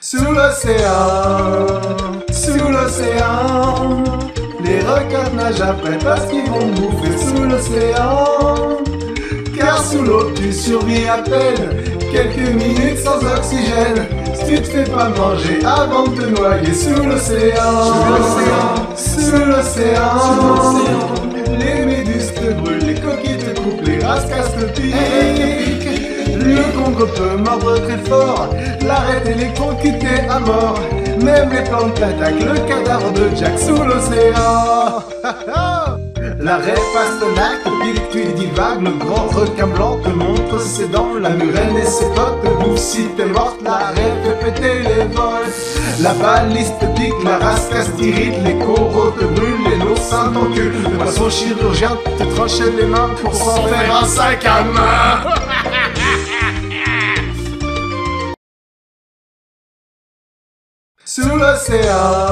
Sous l'océan, les requins nagent après parce qu'ils vont bouffer sous l'océan. Car sous l'eau tu survis à peine, quelques minutes sans oxygène. Si tu te fais pas manger avant de te noyer sous l'océan. Sous l'océan, les méduses te brûlent, les coquilles te coupent, les rascasses te piquent. Le Congo peut mordre très fort, l'arrête et les concuter à mort. Même les plantes attaquent le cadavre de Jack sous l'océan. L'arrêt Pastenac, pile tu divague, le grand requin blanc te montre ses dents. La murène et ses potes te bouffent si t'es morte, l'arrêt fait péter les vols. La baliste te pique, la rascasse t'irrite, les coraux te brûlent, les oursins t'enculent. Le poisson chirurgien te tranche les mains pour s'en faire un sac à main. Sous l'océan,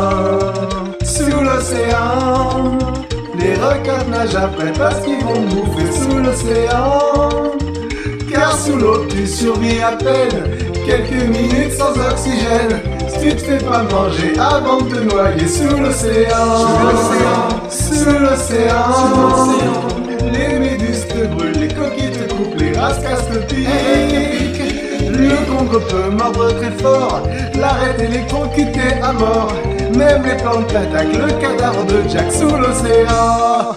les requins nagent après parce qu'ils vont bouffer sous l'océan. Car sous l'eau tu survis à peine, quelques minutes sans oxygène. Si tu te fais pas manger avant de te noyer sous l'océan. Sous l'océan, les méduses te brûlent, les coquilles te coupent, les rascasses te piquent. Le Congo peut mordre très fort, l'arrête et les concuter à mort. Même les plantes attaquent le cadavre de Jack sous l'océan.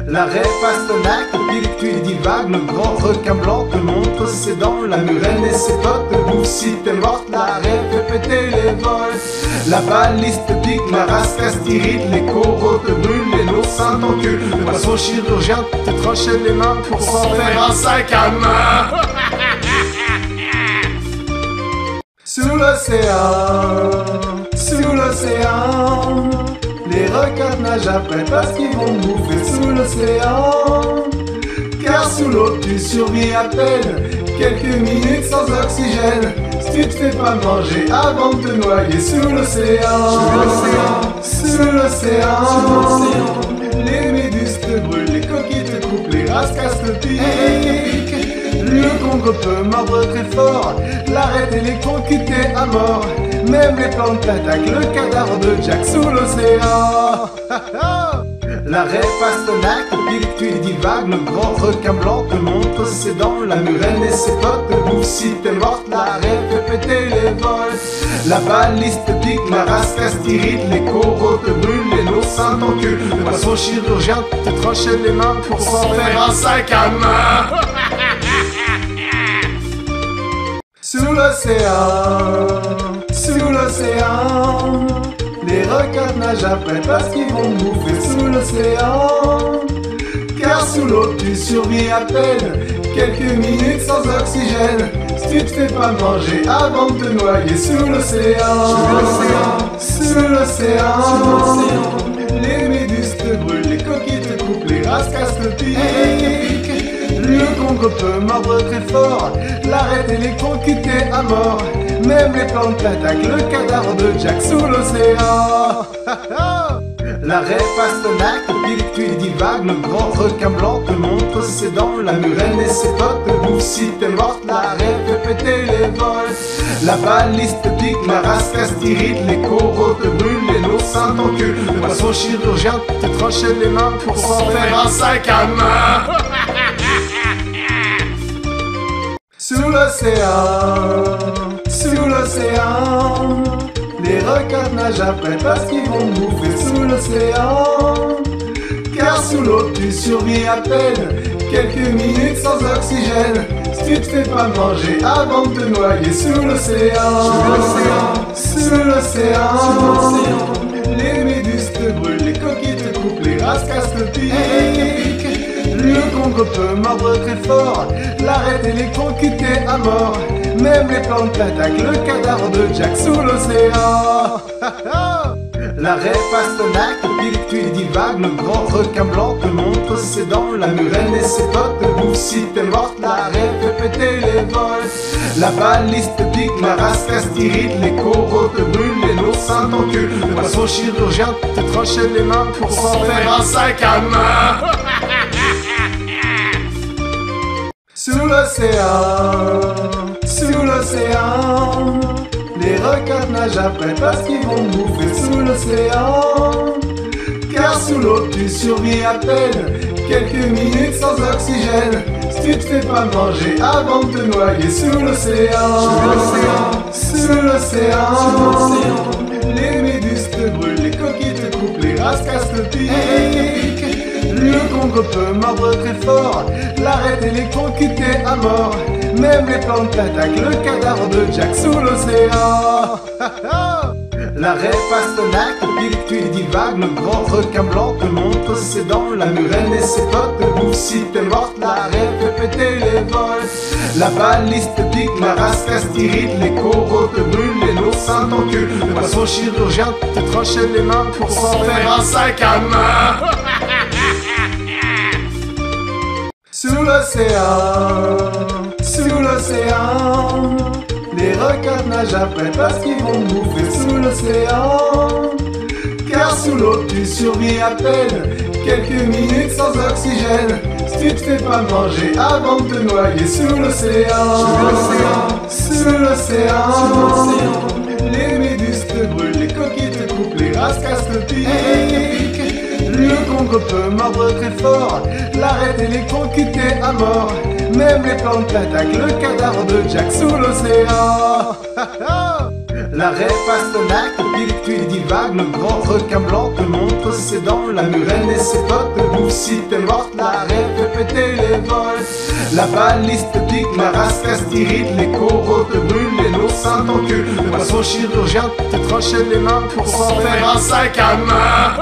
L'arrêt Pastenac, pile tu divague, le grand requin blanc te montre ses dents. La murène et ses potes te bouffent si t'es morte, l'arrêt fait péter les vols. La baliste te pique, la rascasse t'irrite, les coraux te brûlent, les oursins t'enculent. Le poisson chirurgien te tranche les mains pour s'en faire un sac à main. Sous l'océan, les requins nagent après parce qu'ils vont bouffer sous l'océan. Car sous l'eau tu survis à peine, quelques minutes sans oxygène. Si tu te fais pas manger avant de te noyer sous l'océan. Sous l'océan, les méduses te brûlent, les coquilles te coupent, les rascasses te piquent. Le Congo peut mordre très fort, l'arrête et les concuter à mort. Même les plantes attaquent le cadavre de Jack sous l'océan. L'arrêt Pastenac, pile tu divague, le grand requin blanc te montre ses dents. La murène et ses potes te bouffent si t'es morte, l'arrêt fait péter les vols. La baliste te pique, la rascasse t'irrite, les coraux te brûlent, les oursins t'enculent. Le poisson chirurgien te tranche les mains pour s'en faire un sac à main. Sous l'océan, les requins nagent après parce qu'ils vont bouffer sous l'océan. Car sous l'eau tu survis à peine, quelques minutes sans oxygène. Si tu te fais pas manger avant de te noyer sous l'océan. Sous l'océan, les méduses te brûlent, les coquilles te coupent, les rascasses te piquent. Le Congo peut mordre très fort, l'arrête et les concuter à mort. Même les plantes attaquent le cadavre de Jack sous l'océan. L'arrêt Pastenac, pile tu divague, le grand requin blanc te montre ses dents. La murène et ses potes te bouffent si t'es morte, l'arrêt fait péter les vols. La baliste te pique, la rascasse t'irrite, les coraux te brûlent, les oursins t'enculent. Le poisson chirurgien te tranche les mains pour s'en faire un sac à main. Sous l'océan, les requins nagent après parce qu'ils vont bouffer sous l'océan. Car sous l'eau tu survis à peine, quelques minutes sans oxygène. Si tu te fais pas manger avant de te noyer sous l'océan. Sous l'océan, les méduses te brûlent, les coquilles te coupent, les rascasses te piquent. Le Congo peut mordre très fort, l'arrête et les concuter à mort. Même les plantes attaquent le cadavre de Jack sous l'océan. L'arrêt Pastenac, pile tu divague, le grand requin blanc te montre ses dents. La murène et ses potes te bouffent si t'es morte, l'arrêt fait péter les vols. La baliste te pique, la rascasse t'irrite, les coraux te brûlent, les oursins t'enculent. Le poisson chirurgien te tranche les mains pour s'en faire un sac à main. Sous l'océan, nagent après parce qu'ils vont bouffer sous l'océan. Car sous l'eau tu survis à peine quelques minutes sans oxygène. Si tu te fais pas manger avant de te noyer sous l'océan. Sous l'océan, les méduses te brûlent, les coquilles te coupent, les rascasses te piquent. Le Congo peut mordre très fort, l'arrête et les conquêter à mort. Même les plantes t'attaquent, le cadavre de Jack sous l'océan. L'arrêt Pastenac, pile tu divagues, le grand requin blanc te montre ses dents, la murène et ses potes te bouffent si t'es morte, l'arrêt fait péter les vols. La baliste te pique, la rascasse t'irrite, les coraux te brûlent, les l'oursin t'encule, le poisson chirurgien te tranche les mains pour s'en faire un sac à main. Sous l'océan, les requins nagent après parce qu'ils vont bouffer sous l'océan. Car sous l'eau tu survis à peine quelques minutes sans oxygène. Si tu te fais pas manger avant de te noyer sous l'océan. Sous l'océan, les méduses te brûlent, les coquilles te coupent, les rascasses te piquent. Le Congo peut mordre très fort, l'arrête et les conquêter à mort. Même les plantes t'attaquent, le cadavre de Jack sous l'océan. L'arrêt Pastenac, pile tu divagues, le grand requin blanc te montre ses dents, la murène et ses potes te bouffent si t'es morte, l'arrêt fait péter les vols. La baliste te pique, la rascasse t'irrite, les coraux te brûlent, les l'oursin t'encule, le poisson chirurgien te tranche les mains pour s'en faire un sac à main.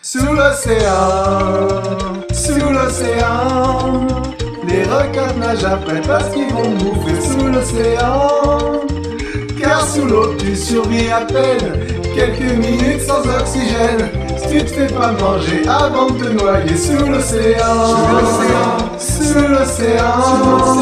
Sous l'océan, les requins nagent après parce qu'ils vont bouffer sous l'océan. Car sous l'eau tu survis à peine quelques minutes sans oxygène. Si tu te fais pas manger avant de te noyer sous l'océan. Sous l'océan,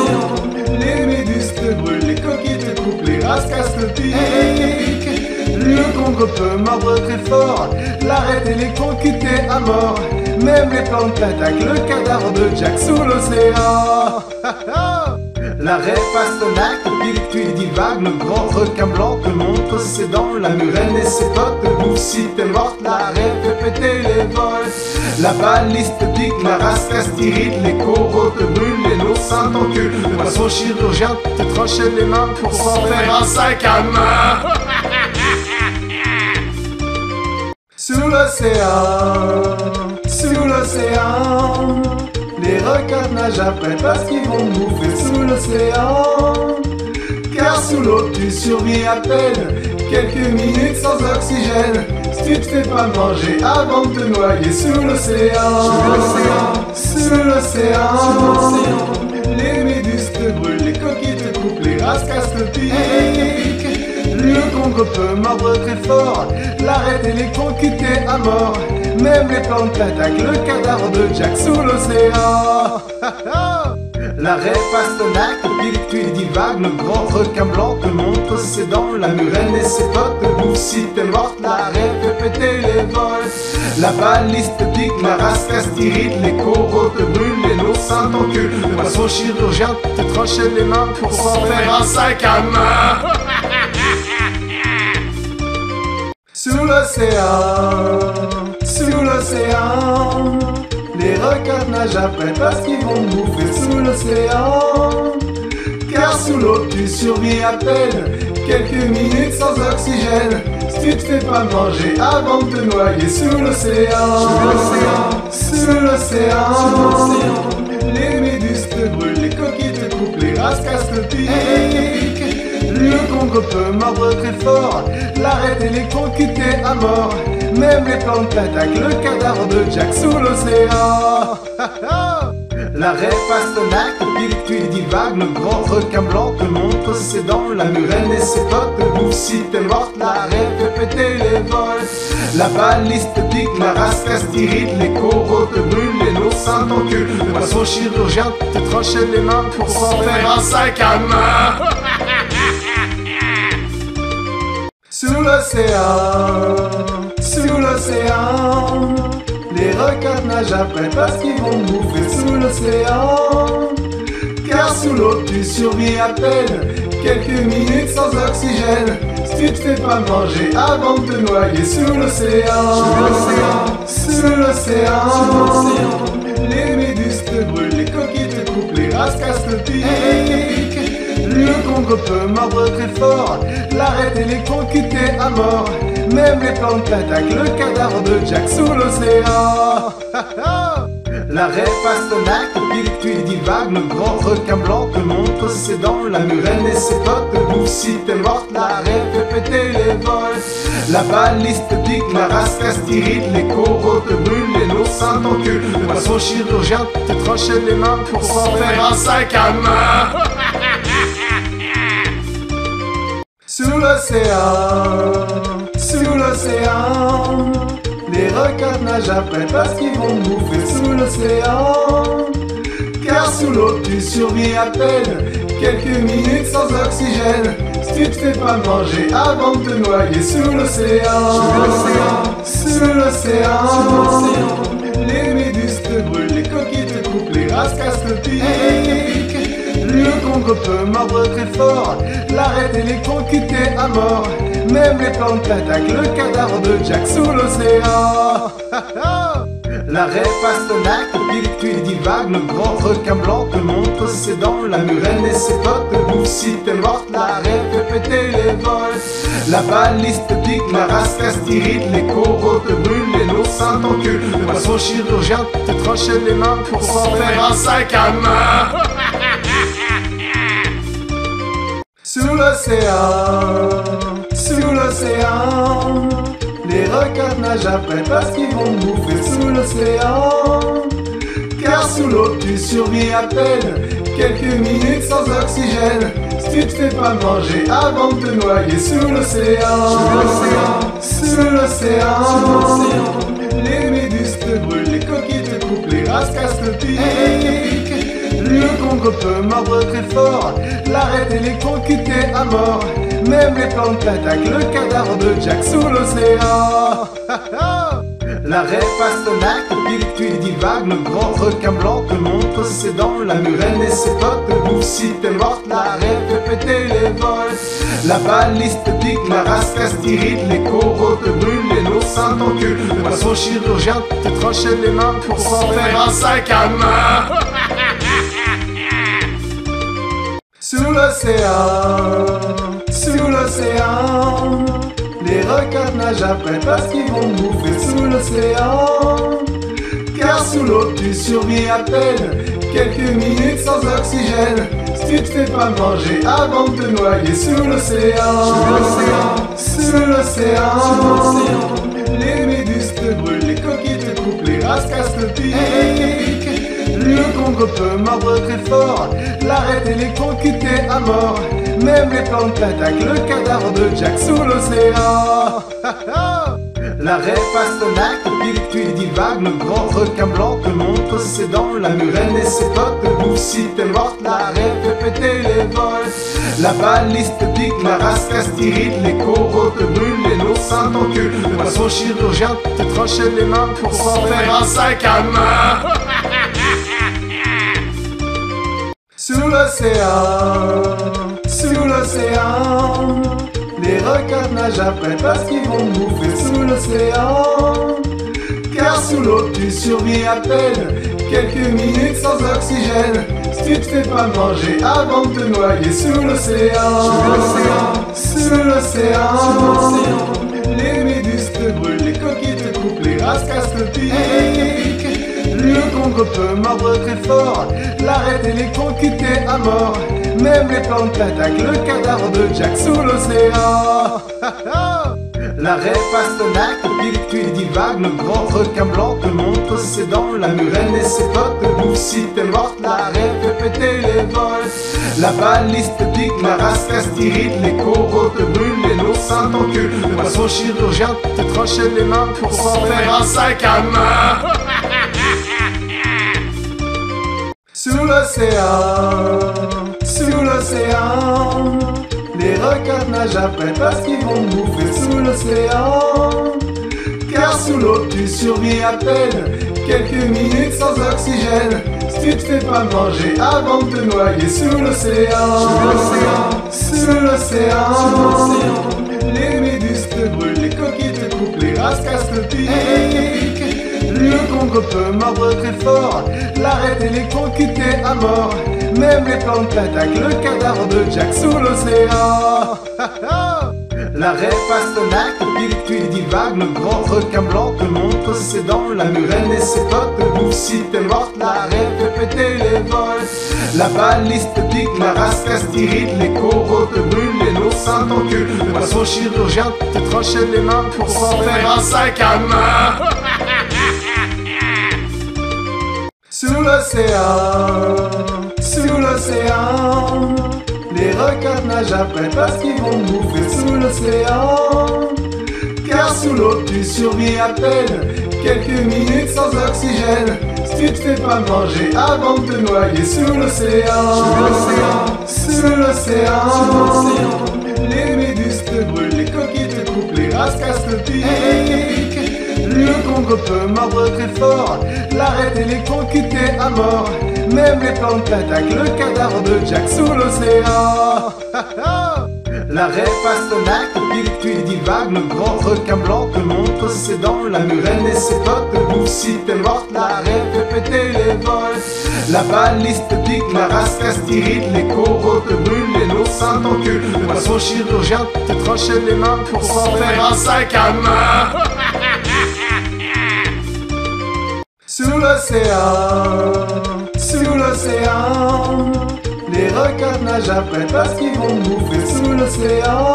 les méduses te brûlent, les coquilles te coupent, les rascasses te piquent. Le Congo peut mordre très fort, l'arrête et les conquêter à mort. Même les plantes t'attaquent, le cadavre de Jack sous l'océan. L'arrêt Pastenac, pile tu divagues, le grand requin blanc te montre ses dents, la murène et ses potes te bouffent si t'es morte, l'arrêt fait péter les vols. La baliste te pique, la rascasse t'irrite, les coraux te brûlent, les l'oursin t'encule, le poisson chirurgien te tranche les mains pour s'en faire un sac à main. Sous l'océan, les requins nagent après parce qu'ils vont bouffer sous l'océan. Car sous l'eau tu survis à peine quelques minutes sans oxygène. Si tu te fais pas manger avant de te noyer sous l'océan. Sous l'océan, les méduses te brûlent, les coquilles te coupent, les rascasses te piquent. Le Congo peut mordre très fort, l'arrête et les conquêter à mort. Même les plantes t'attaquent, le cadavre de Jack sous l'océan. L'arrêt Pastenac, pile tu divagues, le grand requin blanc te montre ses dents, la murène et ses potes te bouffent si t'es morte, l'arrêt fait péter les vols. La baliste te pique, la rascasse t'irrite, les coraux te brûlent, les l'oursin t'encule, le poisson chirurgien te tranche les mains pour s'en faire un sac à main. Sous l'océan, les requins nagent après parce qu'ils vont bouffer sous l'océan. Car sous l'eau tu survis à peine quelques minutes sans oxygène. Si tu te fais pas manger avant de te noyer sous l'océan. Sous l'océan, les méduses te brûlent, les coquilles te coupent, les rascasses te piquent. Le Congo peut mordre très fort, l'arrête et les conquêter à mort. Même les plantes t'attaquent, le cadavre de Jack sous l'océan. L'arrêt Pastenac, pile tu divagues, le grand requin blanc te montre ses dents, la murène et ses potes te bouffent si t'es morte, l'arrêt fait péter les vols. La baliste te pique, la rascasse t'irrite, les coraux te brûlent, les l'oursin t'encule, le poisson chirurgien te tranche les mains pour s'en faire un sac à main. Sous l'océan, les requins nagent après parce qu'ils vont bouffer sous l'océan. Car sous l'eau tu tu survis à peine. Quelques minutes sans oxygène. Si tu te fais pas manger avant de te noyer sous l'océan. Sous l'océan. Les méduses te brûlent, les coquilles te coupent, les rascasses te piquent. Le Congo peut mordre très fort, l'arrête électrocuté à mort. Même les plantes t'attaquent, le cadavre de Jack sous l'océan. L'arrêt Pastenac, pile que tu divagues, le grand requin blanc te montre ses dents. La murène et ses potes te bouffent si t'es morte, l'arrêt fait péter les vols. La baliste te pique, la rascasse t'irrite, les coraux te brûlent, les noix sentent ton cul. Le poisson chirurgien te tranche les mains pour s'en faire un sac à main. Sous l'océan, les requins nagent après parce qu'ils vont bouffer sous l'océan. Car sous l'eau tu survis à peine, quelques minutes sans oxygène. Si tu te fais pas manger avant de te noyer sous l'océan. Sous l'océan, les méduses te brûlent, les coquilles te coupent, les rascasses te piquent. Le Congo peut mordre très fort, l'arrête électrocuté à mort. Même les plantes t'attaquent, le cadavre de Jack sous l'océan. L'arrêt Pastenac, pile que tu divagues, le grand requin blanc te montre ses dents. La murène et ses potes te bouffent si t'es morte, l'arrêt fait péter les vols. La baliste te pique, la rascasse t'irrite, les coraux te brûlent, les noix sentent ton cul. Le poisson chirurgien te tranche les mains pour s'en faire un sac à main. Sous l'océan, les requins nagent après parce qu'ils vont bouffer sous l'océan. Car sous l'eau tu survis à peine, quelques minutes sans oxygène. Si tu te fais pas manger avant de te noyer sous l'océan. Sous l'océan, les méduses te brûlent, les coquilles te coupent, les rascasses te piquent. Le Congo peut mordre très fort, l'arrête électrocuté à mort. Même les plantes t'attaquent, le cadavre de Jack sous l'océan. L'arrêt Pastenac, pile que tu divagues, le grand requin blanc te montre ses dents. La murène et ses potes te bouffent si t'es morte, l'arrêt fait péter les vols. La baliste te pique, la rascasse t'irrite, les coraux te brûlent, les noix sentent ton cul. Le poisson chirurgien te tranche les mains pour s'en faire un sac à main. Sous l'océan, les requins nagent après parce qu'ils vont bouffer sous l'océan. Car sous l'eau tu survis à peine, quelques minutes sans oxygène. Si tu te fais pas manger avant de te noyer sous l'océan. Sous l'océan, les méduses te brûlent, les coquilles te coupent, les rascasses te piquent. Le Congo peut mordre très fort, l'arrête électrocuté à mort. Même les plantes t'attaquent, le cadavre de Jack sous l'océan. L'arrêt Pastenac, pile que tu divagues, le grand requin blanc te montre ses dents. La murène et ses potes te bouffent si t'es morte, l'arrêt fait péter les vols. La baliste te pique, la rascasse t'irrite, les coraux te brûlent, les noix sentent ton cul. Le poisson chirurgien te tranche les mains pour s'en faire un sac à main. Sous l'océan, les requins nagent après parce qu'ils vont bouffer sous l'océan. Car sous l'eau tu survis à peine, quelques minutes sans oxygène. Si tu te fais pas manger avant de te noyer sous l'océan. Sous l'océan, les méduses te brûlent, les coquilles te coupent, les rascasses te piquent. Le Congo peut mordre très fort, l'arrêt électrocuté à mort. Même les plantes t'attaquent, le cadavre de Jack sous l'océan. L'arrêt Pastenac, pile que tu divagues, le grand requin blanc te montre ses dents. La murène et ses potes te bouffent si t'es morte, l'arrêt fait péter les vols. La baliste te pique, la rascasse t'irrite, les coraux te brûlent, les noix sentent ton cul. Le poisson chirurgien te tranche les mains pour s'en faire un sac à main. Sous l'océan, les requins nagent après parce qu'ils vont bouffer sous l'océan. Car sous l'eau tu survis à peine, quelques minutes sans oxygène. Si Si tu te fais pas manger avant de te noyer sous l'océan, sous l'océan, les méduses te brûlent, les coquilles te coupent, les rascasses te piquent. Le congre peut mordre très fort, l'arête électrocutée à mort. Même les plantes t'attaquent, le cadavre de Jack sous l'océan. L'arrêt Pastenac, pile tu divague, le grand requin blanc te montre ses dents, la murène et ses potes te bouffent si t'es morte, l'arrêt fait péter les vols. La baliste te pique, la rascasse t'irrite, les coraux te brûlent, les naursins t'enculent. Le poisson chirurgien te tranche les mains pour s'en faire un sac à main. Sous l'océan, les requins nagent après parce qu'ils vont bouffer sous l'océan. Car sous l'eau tu survis à peine, quelques minutes sans oxygène. Si tu te fais pas manger avant de te noyer sous l'océan, sous l'océan, les méduses te brûlent, les coquilles te coupent, les rascasses te piquent. Le congre peut mordre très fort, l'arête électrocutée à mort. Même les plantes t'attaquent, le cadavre de Jack sous l'océan. L'arrêt Pastenac, pile tu divague, le grand requin blanc te montre ses dents, la murène et ses potes te bouffent si t'es morte, l'arrêt fait péter les vols. La baliste te pique, la rascasse t'irrite, les coraux te brûlent, les naursins t'enculent. Le poisson chirurgien te tranche les mains pour s'en faire un sac à main. Sous l'océan, les requins nagent après parce qu'ils vont bouffer sous l'océan.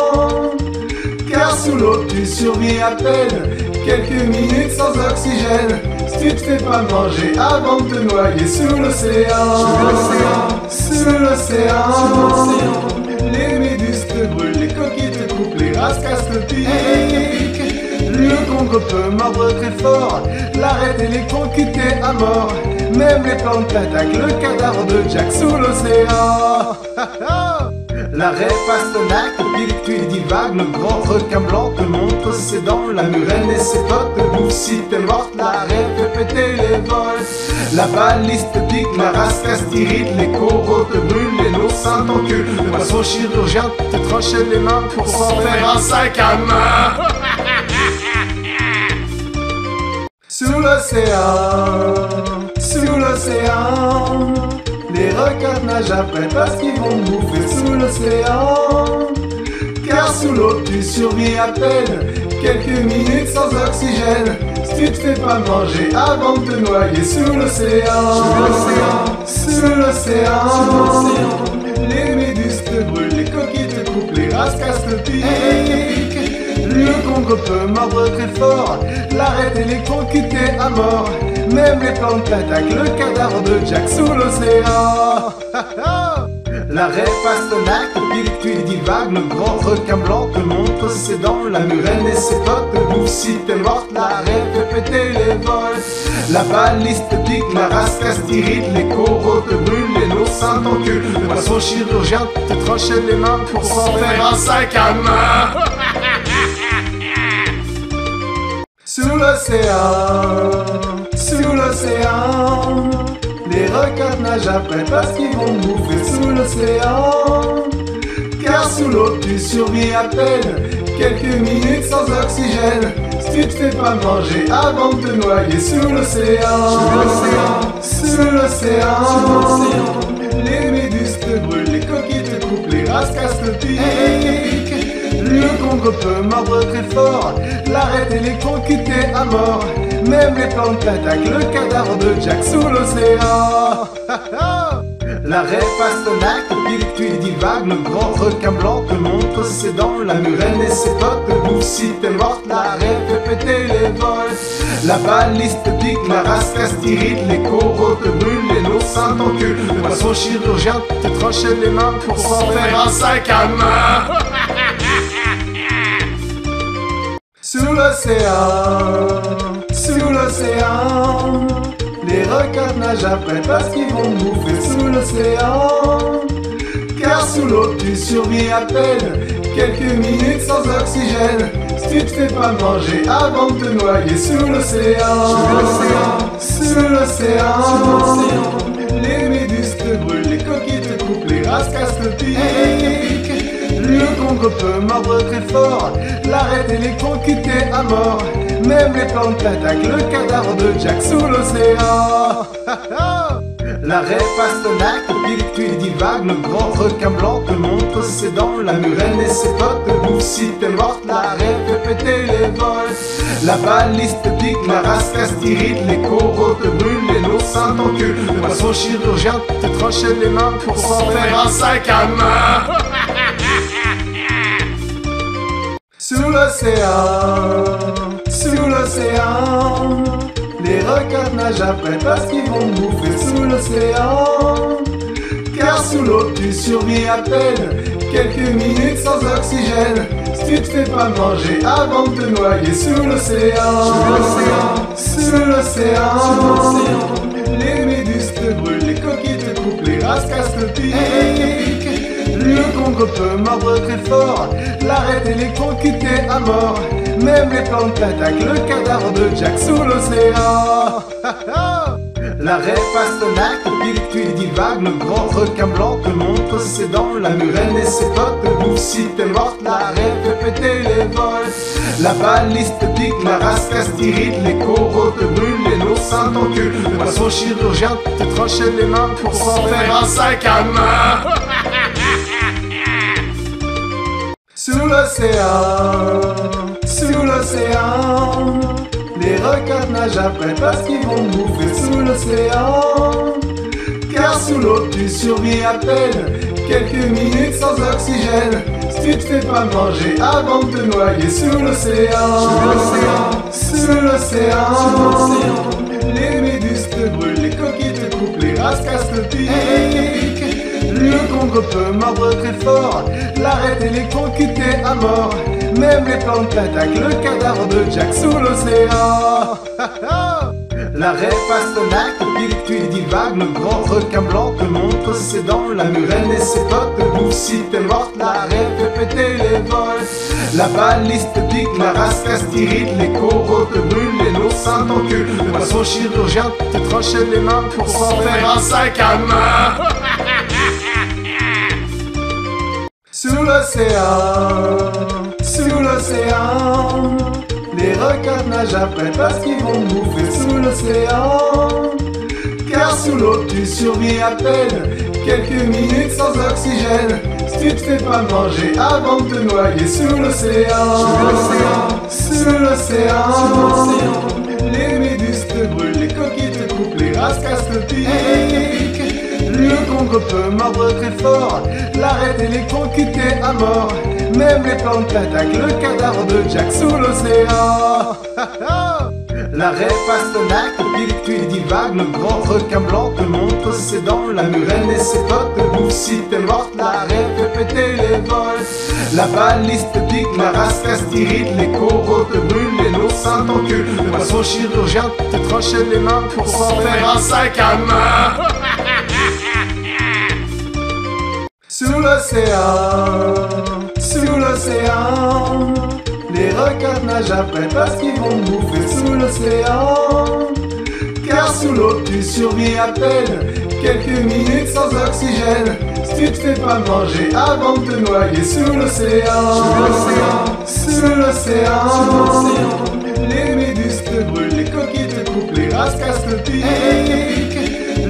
Car sous l'eau tu survis à peine, quelques minutes sans oxygène. Si tu te fais pas manger avant de te noyer sous l'océan, sous l'océan, les méduses te brûlent, les coquilles te coupent, les rascasses te piquent. Le congre peut mordre très fort, l'arête électrocutée à mort. Même les plantes t'attaquent, le cadavre de Jack sous l'océan. L'arrêt Pastenac, pile tu divague, le grand requin blanc te montre ses dents, la murène et ses potes te bouffent si t'es morte, l'arrêt fait péter les vols. La baliste te pique, la rascasse t'irrite, les coraux te brûlent, les naursins t'enculent. Le poisson chirurgien te tranche les mains pour s'en faire un sac à main. Sous l'océan, les requins nagent après parce qu'ils vont bouffer sous l'océan. Car sous l'eau tu survis à peine, quelques minutes sans oxygène. Si tu te fais pas manger avant de te noyer sous l'océan, sous l'océan, les méduses te brûlent, les coquilles te coupent, les rascasses te piquent. Le congre peut mordre très fort, l'arête électrocutée à mort. Même les plantes t'attaquent, le cadavre de Jack sous l'océan. L'arrêt Pastenac, pile tu divague, le grand requin blanc te montre ses dents, la murène et ses potes te bouffent si t'es morte, l'arrêt fait péter les vols. La baliste te pique, la rascasse t'irrite, les coraux te brûlent, les naursins t'enculent. Le poisson chirurgien te tranche les mains pour s'en faire un sac à main. Sous l'océan, les requins nagent après parce qu'ils vont bouffer sous l'océan. Car sous l'eau tu survis à peine, quelques minutes sans oxygène. Si tu te fais pas manger avant de te noyer sous l'océan, sous l'océan, les méduses te brûlent, les coquilles te coupent, les rascasses te piquent. Le congre peut mordre très fort, l'arête électrocutée à mort. Même les plantes t'attaquent, le cadavre de Jack sous l'océan. L'arrêt Pastenac, pile tu divague, le grand requin blanc te montre ses dents, la murène et ses potes te bouffent si t'es morte, l'arrêt fait péter les vols. La baliste te pique, la rascasse t'irrite, les coraux te brûlent, les naursins t'enculent. Le poisson chirurgien te tranche les mains pour s'en faire un sac à main. Sous l'océan, les requins nagent après parce qu'ils vont bouffer sous l'océan. Car sous l'eau tu survis à peine, quelques minutes sans oxygène. Si tu te fais pas manger avant de te noyer sous l'océan, sous l'océan, rascasse le pic. Le congre peut mordre très fort, l'arête électrocutée à mort. Même les plantes attaquent le cadavre de Jack sous l'océan. L'arrêt Pastenac, pile tu divagues, le grand requin blanc te montre ses dents, la murène et ses potes te bouffent si t'es morte, l'arrêt fait péter les vols. La baliste pique, la rascasse t'irrite, les coraux te brûlent, les noix saintes en queue. Le poisson chirurgien te tranchait les mains pour s'en faire un sac à main. Sous l'océan, les requins nagent après parce qu'ils vont bouffer sous l'océan. Car sous l'eau tu survis à peine, quelques minutes sans oxygène. Si tu te fais pas manger avant de te noyer sous l'océan. Sous l'océan, les méduses te brûlent, les coquilles te coupent, les rascassent le pic. Le congre peut mordre très fort, l'arête électrocutée à mort. Même les plantes attaquent le cadavre de Jack sous l'océan. L'arrêt Pastenac, pile tu divagues, le grand requin blanc te montre ses dents, la murène et ses potes te bouffent si t'es morte, l'arrêt fait péter les vols. La baliste pique, la rascasse t'irrite, les coraux te brûlent, les noix saintes en queue. Le poisson chirurgien te tranchait les mains pour s'en faire un sac à main. Sous l'océan, les requins nagent après parce qu'ils vont bouffer sous l'océan. Car sous l'eau tu survis à peine, quelques minutes sans oxygène. Si tu te fais pas manger avant de te noyer sous l'océan. Sous l'océan, les méduses te brûlent, les coquilles te coupent, les rascassent le pic. Le congre peut mordre très fort, l'arête électrocutée à mort. Même les plantes attaquent le cadavre de Jack sous l'océan. L'arrêt Pastenac, pile tu divagues, le grand requin blanc te montre ses dents, la murène et ses potes te bouffent si t'es morte, l'arrêt fait péter les vols. La baliste pique, la rascasse t'irrite, les coraux te brûlent, les noix saintes en queue. Le poisson chirurgien te tranchait les mains pour s'en faire un sac à main. Sous l'océan, les requins nagent après parce qu'ils vont bouffer sous l'océan. Car sous l'eau tu survis à peine, quelques minutes sans oxygène. Si tu te fais pas manger avant de te noyer sous l'océan. Sous l'océan, les méduses te brûlent, les coquilles te coupent, les rascassent le pic. Le congre peut mordre très fort, l'arête électrocutée à mort. Même les plantes attaquent le cadavre de Jack sous l'océan. L'arrêt Pastenac, pile tu divagues, le grand requin blanc te montre ses dents, la murène et ses potes te bouffent si t'es morte, l'arrêt fait péter les vols. La baliste pique, la rascasse t'irrite, les coraux te brûlent, les noix saintes en queue. Le poisson chirurgien te tranchait les mains pour s'en faire un sac à main. Sous l'océan, les requins nagent après parce qu'ils vont bouffer sous l'océan. Car sous l'eau tu survis à peine, quelques minutes sans oxygène. Si tu te fais pas manger avant de te noyer sous l'océan. Sous l'océan, les méduses te brûlent, les coquilles te coupent, les rascassent le pic.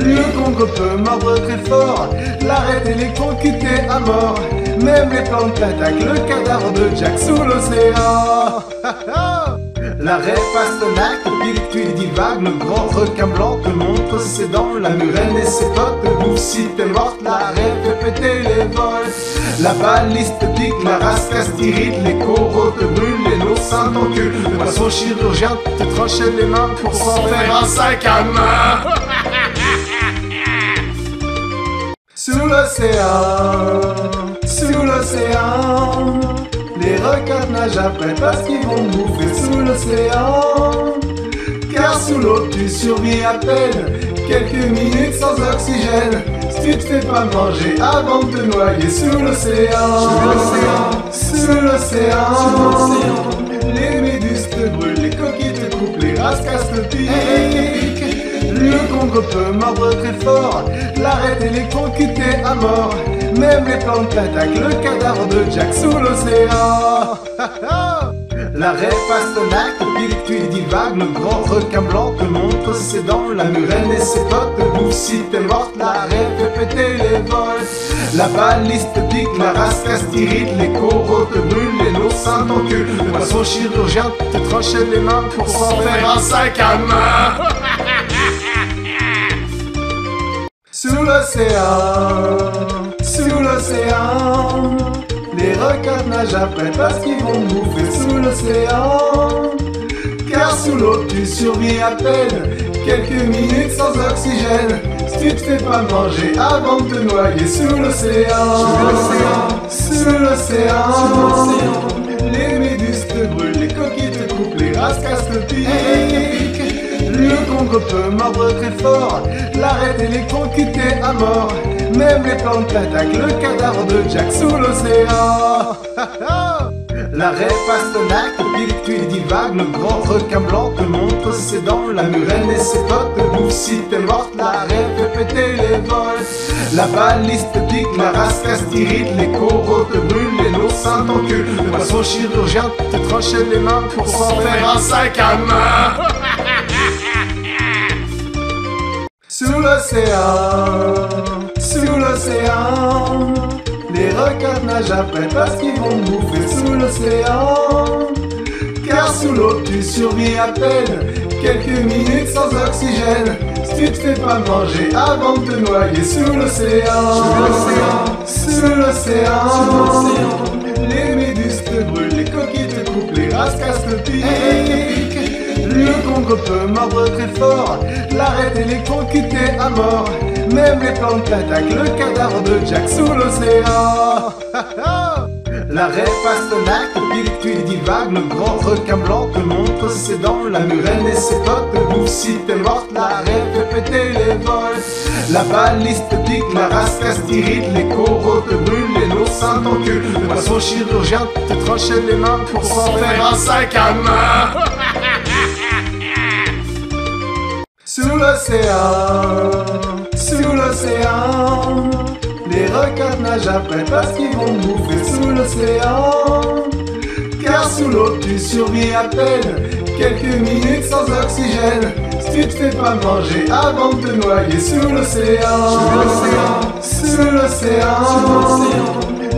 Le congre peut mordre très fort, l'arête électrocutée à mort. Même les plantes attaquent le cadavre de Jack sous l'océan. L'arrêt Pastenac, pile tu divagues, le grand requin blanc te montre ses dents, la murène et ses potes te bouffent si t'es morte, l'arrêt fait péter les vols. La baliste pique, la rascasse t'irrite, les coraux te brûlent, les noix saintes en queue. Le poisson chirurgien te tranchait les mains pour s'en faire un sac à main. Sous l'océan, les requins nagent après parce qu'ils vont bouffer sous l'océan. Car sous l'eau tu survis à peine, quelques minutes sans oxygène. Si tu te fais pas manger avant de te noyer sous l'océan. Sous l'océan, les méduses te brûlent, les coquilles te coupent, les rascassent le pic. Le congre peut mordre très fort, l'arête électrocutée à mort. Même les plantes attaquent le cadavre de Jack sous l'océan. L'arrêt Pastenac, Pilictuit divague, le grand requin blanc te montre ses dents, la murène et ses potes te bouffent si t'es morte, l'arrêt fait péter les vols. La baliste pique, la rascasse t'irrite, les coraux te brûlent, les l'oursin t'encule, le poisson chirurgien te tranchait les mains pour s'en faire un sac à main. Sous l'océan, les requins nagent après parce qu'ils vont bouffer sous l'océan. Car sous l'eau tu survis à peine, quelques minutes sans oxygène. Si tu te fais pas manger avant de te noyer sous l'océan. Sous l'océan, les méduses te brûlent, les coquilles te coupent, les rascasses te piquent. Le Congo peut mordre très fort, l'arête et les conquêter à mort. Même les plantes attaquent le cadavre de Jack sous l'océan. L'arrêt Pastenac, Pilictuit divague, le grand requin blanc te montre ses dents, la murène et ses potes te bouffent si t'es morte, l'arrêt fait péter les vols. La baliste pique, la rascasse t'irrite, les coraux te brûlent, les l'oursin t'encule, le poisson chirurgien te tranchait les mains pour s'en faire un sac à main. Sous l'océan, les requins nagent après parce qu'ils vont bouffer sous l'océan. Car sous l'eau tu survis à peine, quelques minutes sans oxygène. Si tu te fais pas manger avant de te noyer sous l'océan. Sous l'océan, les méduses te brûlent, les coquilles te coupent, les rascasses te piquent. Le Congo peut mordre très fort, l'arête et les conquêter à mort. Même les plantes attaquent le cadavre de Jack sous l'océan. L'arrêt Pastenac, Pilictuit divague, le grand requin blanc te montre ses dents, la murène et ses potes te bouffent si t'es morte, l'arrêt fait péter les vols. La baliste pique, la rascasse t'irrite, les coraux te brûlent, les l'oursin t'encule, le poisson chirurgien te tranchait les mains pour s'en faire un sac à main. Sous l'océan, les requins nagent après parce qu'ils vont bouffer sous l'océan. Car sous l'eau tu survis à peine, quelques minutes sans oxygène. Si tu te fais pas manger avant de te noyer sous l'océan. Sous l'océan,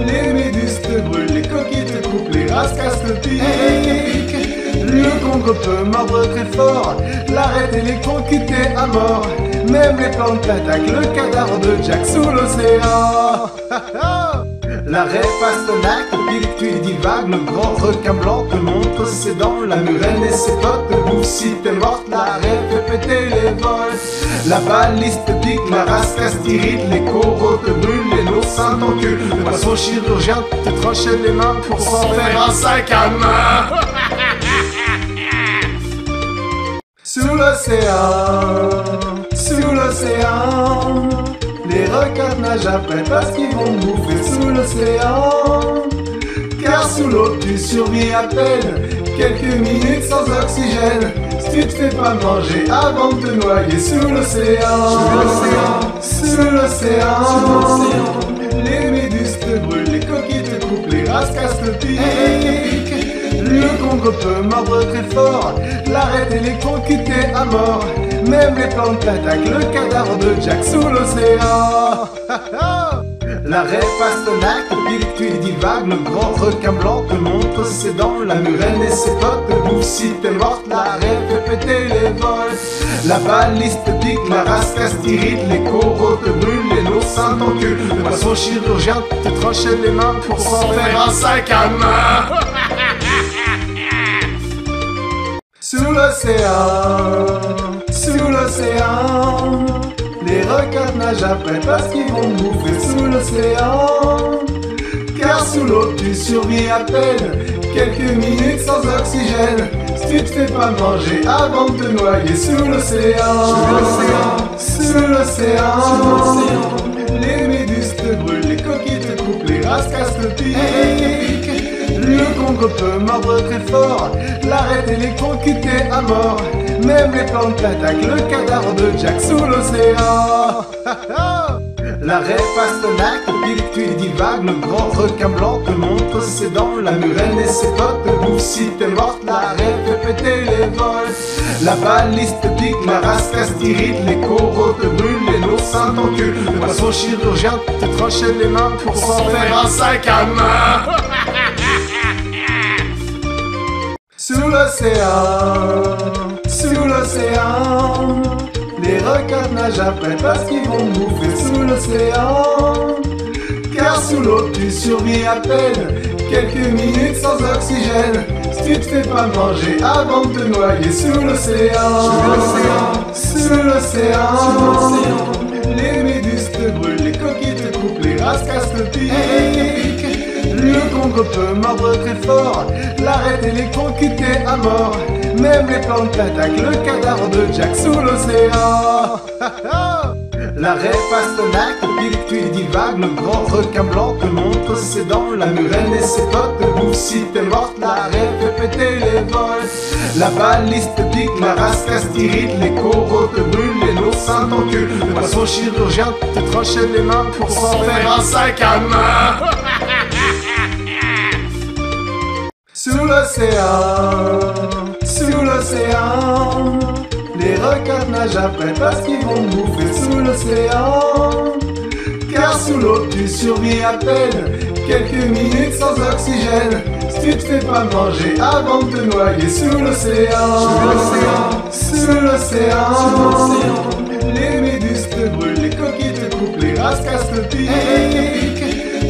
les méduses te brûlent, les coquilles te coupent, les rascasses te piquent. Le Congo peut mordre très fort, l'arête et les conquêter à mort. Même les plantes attaquent le cadavre de Jack sous l'océan. L'arrêt Pastenac, Pilictuit divague, le grand requin blanc te montre ses dents, la murène et ses potes te bouffent si t'es morte, l'arrêt fait péter les vols. La baliste pique, la rascasse t'irrite, les coraux te brûlent, les l'oursin t'encule, le poisson chirurgien te tranchait les mains pour s'en faire un sac à main. Sous l'océan, les requins nagent après parce qu'ils vont bouffer sous l'océan. Car sous l'eau tu survis à peine, quelques minutes sans oxygène. Si tu te fais pas manger avant de te noyer sous l'océan. Sous l'océan, les méduses te brûlent, les coquilles te coupent, les rascasses te piquent. Le Congo peut mordre très fort, l'arête et les conquêter à mort. Même les plantes attaquent le cadavre de Jack sous l'océan. L'arrêt Pastenac, Pilictuit divague, le grand requin blanc te montre ses dents, la murène et ses potes te bouffent si t'es morte, l'arrêt fait péter les vols. La baliste pique, la rascasse t'irrite, les coraux te brûlent, les l'oursin t'encule, le poisson chirurgien te tranchait les mains pour s'en faire un sac à main. Sous l'océan, les requins nagent après parce qu'ils vont bouffer sous l'océan. Car sous l'eau tu survis à peine, quelques minutes sans oxygène. Si tu te fais pas manger avant de te noyer sous l'océan. Sous l'océan, les méduses te brûlent, les coquilles te coupent, les rascasses te piquent. Le Congo peut mordre très fort, l'arête et les conquêter à mort. Même les plantes attaquent le cadavre de Jack sous l'océan. L'arrêt Pastenac, Pilictuit divague, le grand requin blanc te montre ses dents. La murène et ses potes te bouffent si t'es morte. L'arrêt fait péter les vols. La baliste te pique, la rascasse t'irrite, les coraux te brûlent, les l'oursin t'encule. Le poisson chirurgien te tranche les mains pour s'en faire un sac à main. Sous l'océan, les requins nagent après parce qu'ils vont bouffer sous l'océan. Car sous l'eau tu survis à peine, quelques minutes sans oxygène. Si tu te fais pas manger avant de te noyer sous l'océan. Sous l'océan, les méduses te brûlent, les coquilles te coupent, les rascasses te piquent. Le Congo peut mordre très fort, l'arête électrocutée à mort. Même les plantes t'attaquent, le cadavre de Jack sous l'océan. L'arrêt Pastenac te pique, tu divagues, le grand requin blanc te montre ses dents. La murène et ses potes te bouffent si t'es morte. L'arrêt fait péter les vols. La baliste te pique, la rascasse t'irrite, les coraux te brûlent, les l'oursin t'encule. Le poisson chirurgien te tranche les mains pour s'en faire un sac à main. Sous l'océan, les requins nagent après parce qu'ils vont bouffer sous l'océan. Car sous l'eau tu survis à peine, quelques minutes sans oxygène. Si tu te fais pas manger avant de te noyer sous l'océan. Sous l'océan, les méduses te brûlent, les coquilles te coupent, les rascasses te piquent.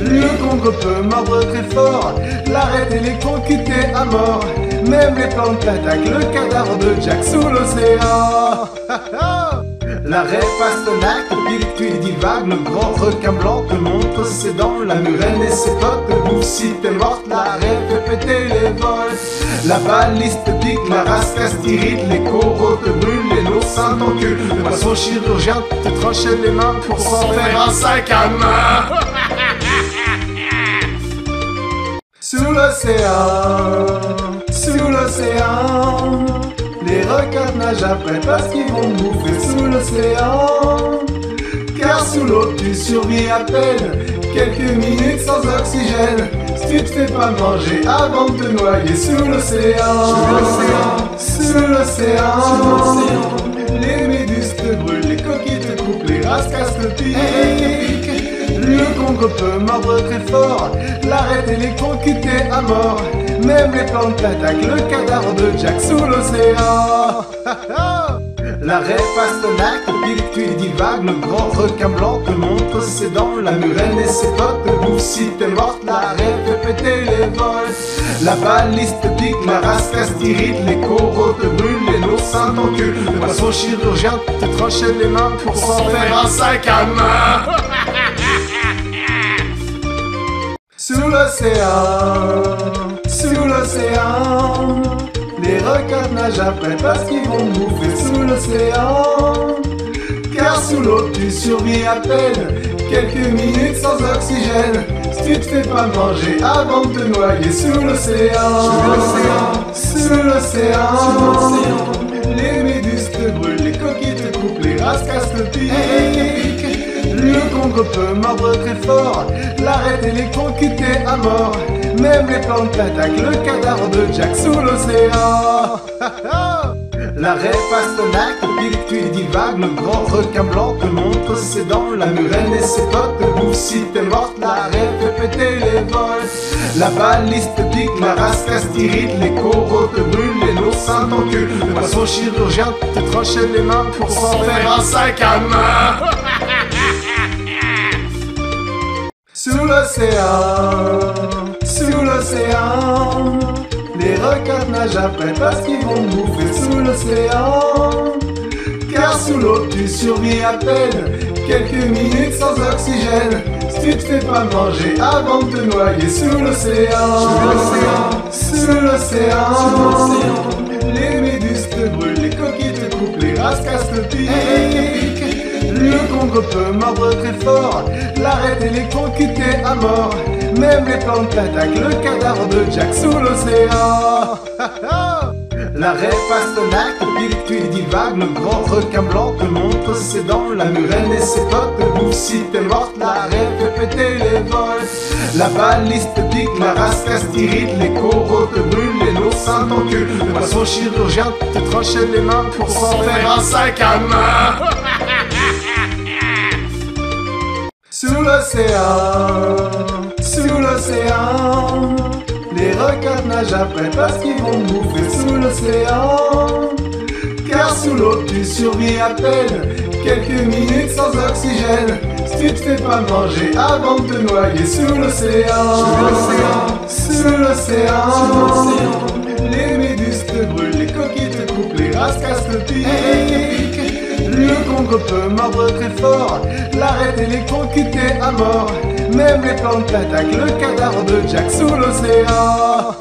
Le Congo peut mordre très fort, l'arête électrocutée à mort. Même les plantes t'attaquent, le cadavre de Jack sous l'océan. L'arrêt Pastenac te pique, tu divagues, le grand requin blanc te montre ses dents. La murène et ses potes te bouffent si t'es morte. L'arrêt fait péter les vols. La baliste te pique, la rascasse t'irrite, les coraux te brûlent, les l'oursin t'encule. Le poisson chirurgien te tranche les mains pour s'en faire un sac à main. Sous l'océan, les requins nagent après parce qu'ils vont bouffer sous l'océan. Car sous l'eau tu survis à peine, quelques minutes sans oxygène. Si tu te fais pas manger avant de te noyer sous l'océan. Sous l'océan, les méduses te brûlent, les coquilles te coupent, les rascasses te piquent. Le Congo peut mordre très fort, l'arête électrocutée à mort. Même les plantes t'attaquent, le cadavre de Jack sous l'océan. L'arrêt Pastenac te pique, tu divagues, le grand requin blanc te montre ses dents. La murène et ses potes te bouffent si t'es morte. L'arrêt fait péter les vols. La baliste te pique, la rascasse t'irrite, les coraux te brûlent, les l'oursin t'encule. Le poisson chirurgien te tranche les mains pour s'en faire un sac à main. Sous l'océan, les requins nagent après parce qu'ils vont bouffer sous l'océan. Car sous l'eau tu survis à peine, quelques minutes sans oxygène. Si tu te fais pas manger avant de te noyer sous l'océan. Sous l'océan, les méduses te brûlent, les coquilles te coupent, les rascasses te piquent. Le Congo peut mordre très fort, l'arête électrocutée à mort. Même les plantes t'attaquent, le cadavre de Jack sous l'océan. L'arrêt Pastenac te pique, tu divagues, le grand requin blanc te montre ses dents. La murène et ses potes te bouffent si t'es morte. L'arrêt fait péter les vols. La baliste te pique, la rascasse t'irrite, les coraux te brûlent, les l'oursin t'encule. Le poisson chirurgien te tranche les mains pour s'en faire un sac à main. Sous l'océan, les requins nagent après parce qu'ils vont bouffer sous l'océan. Car sous l'eau tu survis à peine, quelques minutes sans oxygène. Si tu te fais pas manger avant de te noyer sous l'océan. Sous l'océan, les méduses te brûlent, les coquilles te coupent, les rascasses te piquent. Le Congo peut mordre très fort, l'arête électrocutée à mort. Même les plantes t'attaquent, le cadavre de Jack sous l'océan. L'arrêt Pastenac, pile que tu divagues, le grand requin blanc te montre ses dents, la murène et ses potes te bouffent si t'es morte, l'arrêt fait péter les vols. La baliste pique, la rascasse t'irrite, les coraux te brûlent, les nos seins t'enculent. Le poisson chirurgien te tranchait les mains pour s'en faire un sac à main. Sous l'océan, les requins nagent après parce qu'ils vont bouffer sous l'océan. Car sous l'eau tu survis à peine, quelques minutes sans oxygène. Si tu te fais pas manger avant de te noyer sous l'océan. Sous l'océan, les méduses te brûlent, les coquilles te coupent, les rascasses te piquent. Le Congo peut mordre très fort, l'arête électrocutée à mort. Même les plantes t'attaquent, le cadavre de Jack sous l'océan.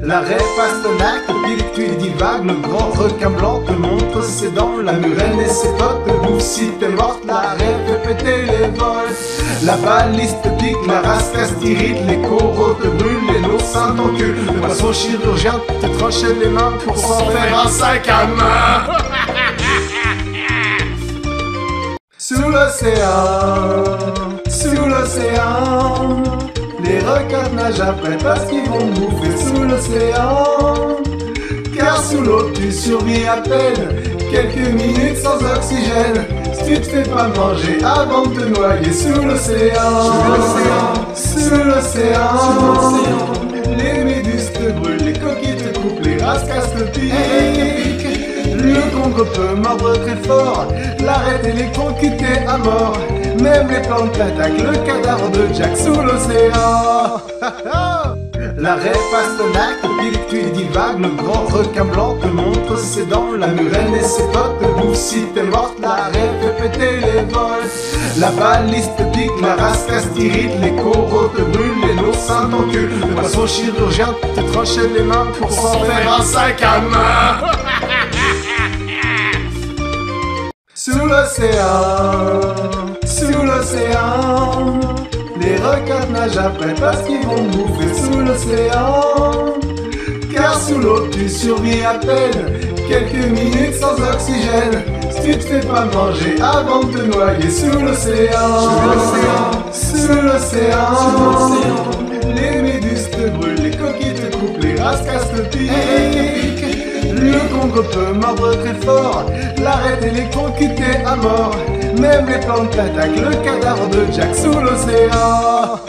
L'arrêt Pastenac, pile que tu divagues, le grand requin blanc te montre ses dents, la murène et ses potes te bouffent si t'es morte, l'arrêt fait péter les vols. La baliste pique, la rascasse t'irrite, les coraux te brûlent, les nos seins t'enculent. Le poisson chirurgien te tranchait les mains pour s'en faire un sac à main. Sous l'océan, les requins nagent après parce qu'ils vont bouffer sous l'océan. Car sous l'eau tu survis à peine, quelques minutes sans oxygène. Si tu te fais pas manger avant de te noyer sous l'océan. Sous l'océan, les méduses te brûlent, les coquilles te coupent, les rascasses te piquent. Le Congo peut mordre très fort, l'arête électrocutée à mort. Même les plantes t'attaquent, le cadavre de Jack sous l'océan. L'arrêt Pastenac, pile que tu divagues, le grand requin blanc te montre ses dents, la murène et ses potes te bouffent si t'es morte, l'arrêt fait péter les vols. La baliste pique, la rascasse t'irrite, les coraux te brûlent, les nos seins t'enculent. Le poisson chirurgien te tranchait les mains pour s'en faire un sac à main. Sous l'océan, les requins nagent après parce qu'ils vont bouffer sous l'océan. Car sous l'eau tu survis à peine, quelques minutes sans oxygène. Si tu te fais pas manger avant de te noyer sous l'océan. Sous l'océan, les méduses te brûlent, les coquilles te coupent, les rascasses te piquent. Le Congo peut mordre très fort, l'arête électrocutée à mort. Même les plantes t'attaquent, le cadavre de Jack sous l'océan.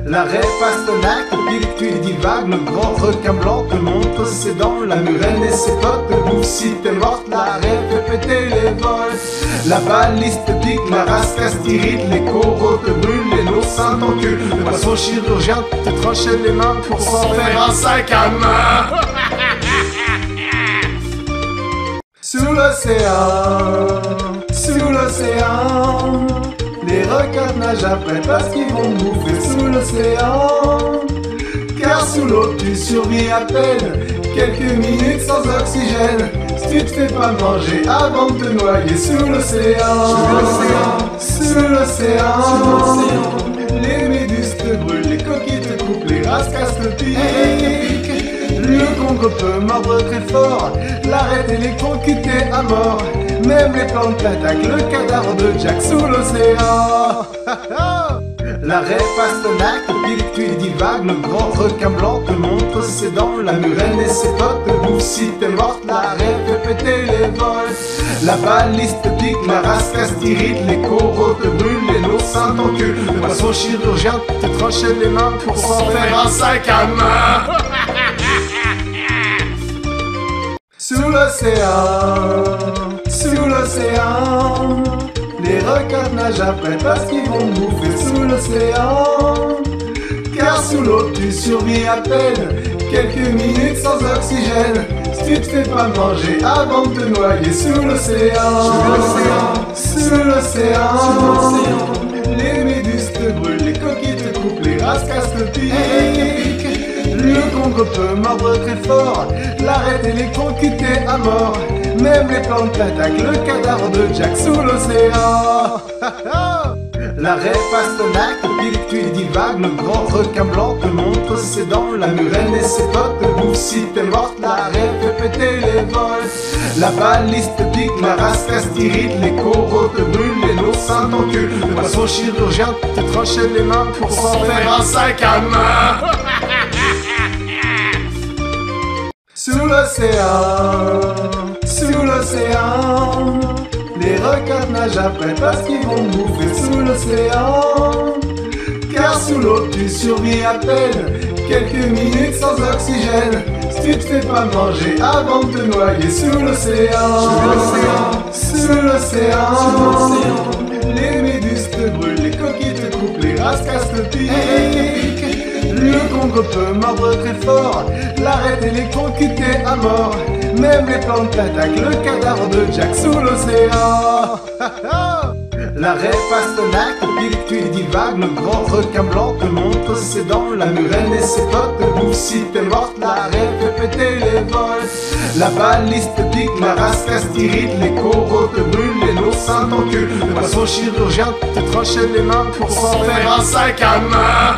L'arrêt Pastenac, pile que tu divagues, le grand requin blanc te montre ses dents, la murène et ses potes te bouffent si t'es morte, l'arrêt fait péter les vols. La baliste pique, la rascasse t'irrite, les coraux te brûlent, les nos seins t'enculent. Le poisson chirurgien te tranchait les mains pour s'en faire un sac à main. Sous l'océan, les requins nagent après parce qu'ils vont bouffer sous l'océan. Car sous l'eau tu survis à peine, quelques minutes sans oxygène. Si tu te fais pas manger avant de te noyer sous l'océan. Sous l'océan, les méduses te brûlent, les coquilles te coupent, les rascasses te piquent. Le Congo peut mordre très fort, l'arête électrocutée à mort. Même les plantes t'attaquent, le cadavre de Jack sous l'océan. L'arrêt Pastenac, pile que tu divagues, le grand requin blanc te montre ses dents, la murène et ses potes te bouffent si t'es morte, l'arrêt fait péter les vols. La baliste pique, la rascasse t'irrite, les coraux te brûlent, les nos seins t'enculent. Le poisson chirurgien te tranchait les mains pour s'en faire un sac à main. Sous l'océan, les requins nagent après parce qu'ils vont bouffer sous l'océan. Car sous l'eau tu survis à peine, quelques minutes sans oxygène. Si tu te fais pas manger avant de te noyer sous l'océan. Sous l'océan, les méduses te brûlent, les coquilles te coupent, les rascasses te piquent. Le Congo peut mordre très fort, l'arête électrocutée à mort. Même les plantes t'attaquent, le cadavre de Jack sous l'océan. L'arrêt Pastenac, pile tu divagues, le grand requin blanc te montre ses dents, la murène et ses potes te bouffent si t'es morte, l'arrêt fait péter les vols. La baliste pique, la rascasse t'irrite, les coraux te brûlent, les nos seins t'enculent. Le poisson chirurgien te tranchait les mains pour s'en faire un sac à main. Sous l'océan, les requins nagent après parce qu'ils vont bouffer sous l'océan. Car sous l'eau tu survis à peine, quelques minutes sans oxygène. Si tu te fais pas manger avant de te noyer sous l'océan. Sous l'océan, les méduses te brûlent, les coquilles te coupent, les rascasses te piquent. Le Congo peut mordre très fort, l'arête et les concuter à mort. Même les plantes t'attaquent, le cadavre de Jack sous l'océan. L'arrêt Pastenac, pile tu divagues, le grand requin blanc te montre ses dents, la murène et ses potes te bouffent si t'es morte, l'arrêt fait péter les vols. La baliste pique, la rascasse t'irrite, les coraux te brûlent, les nos seins t'enculent. Le poisson chirurgien te tranchait les mains pour s'en faire un sac à main.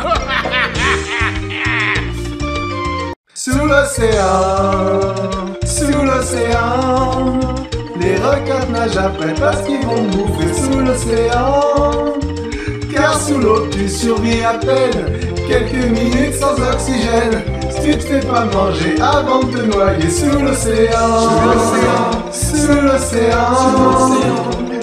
Sous l'océan, les requins nagent après parce qu'ils vont bouffer sous l'océan. Car sous l'eau tu survis à peine, quelques minutes sans oxygène. Si tu te fais pas manger avant de te noyer sous l'océan. Sous l'océan,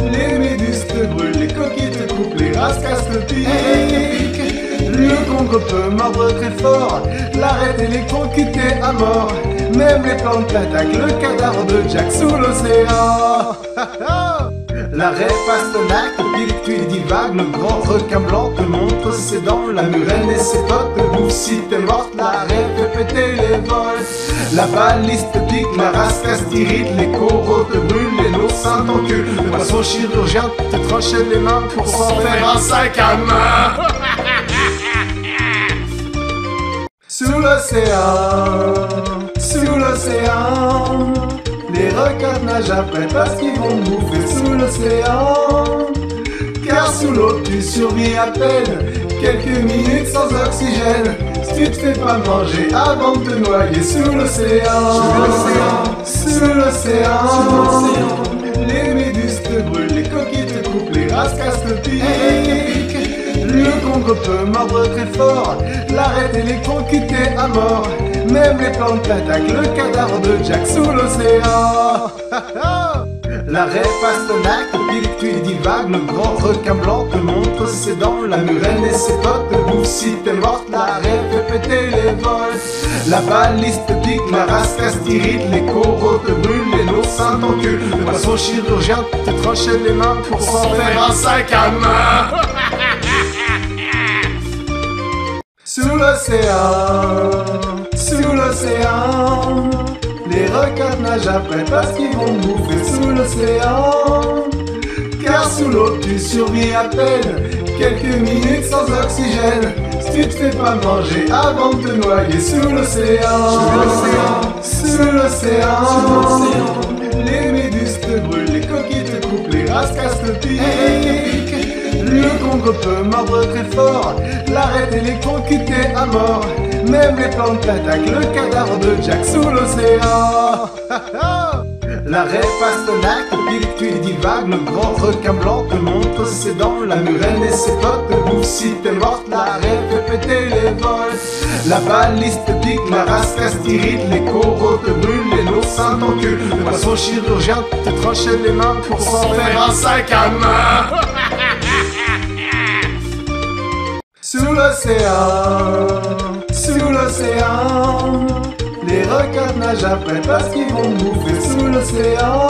les méduses te brûlent, les coquilles te coupent, les rascasses te piquent. Le Congo peut mordre très fort, l'arête et les concuter à mort. Même les plantes t'attaquent, le cadavre de Jack sous l'océan. L'arrêt Pastenac, pile tu divagues, le grand requin blanc te montre ses dents, la murène et ses potes te bouffent si t'es morte, l'arrêt fait péter les vols. La baliste pique, la rascasse t'irrite, les coraux te brûlent, les nos seins t'enculent. Le poisson chirurgien te tranchait les mains pour s'en faire un sac à main. Sous l'océan, les requins nagent après parce qu'ils vont bouffer sous l'océan. Car sous l'eau tu survis à peine, quelques minutes sans oxygène. Si tu te fais pas manger avant de te noyer sous l'océan. Sous l'océan, les méduses te brûlent, les coquilles te coupent, les rascasses te piquent. Le Congo peut mordre très fort, l'arête et les concuter à mort. Même les plantes t'attaquent, le cadavre de Jack sous l'océan. L'arrêt Pastenac, pile tu divagues, le grand requin blanc te montre ses dents, la murène et ses potes te bouffent si t'es morte, l'arrêt fait péter les vols. La baliste pique, la rascasse t'irrite, les coraux te brûlent, les nos seins t'enculent. Le poisson chirurgien te tranchait les mains pour s'en faire un sac à main. Sous l'océan, les requins nagent après parce qu'ils vont bouffer sous l'océan. Car sous l'eau tu survis à peine, quelques minutes sans oxygène. Si tu te fais pas manger avant de te noyer sous l'océan. Sous l'océan, les méduses te brûlent, les coquilles te coupent, les rascasses te piquent. Le Congo peut mordre très fort, l'arête et les concuter à mort. Même les plantes t'attaquent, le cadavre de Jack sous l'océan. L'arrêt Pastenac, pile tu divagues, le grand requin blanc te montre ses dents, la murène et ses potes te bouffent si t'es morte, l'arrêt fait péter les vols. La baliste pique, la rascasse t'irrite, les coraux te brûlent, les nos seins t'enculent. Le poisson chirurgien te tranchait les mains pour s'en faire un sac à main. Sous l'océan, les requins nagent après parce qu'ils vont bouffer sous l'océan.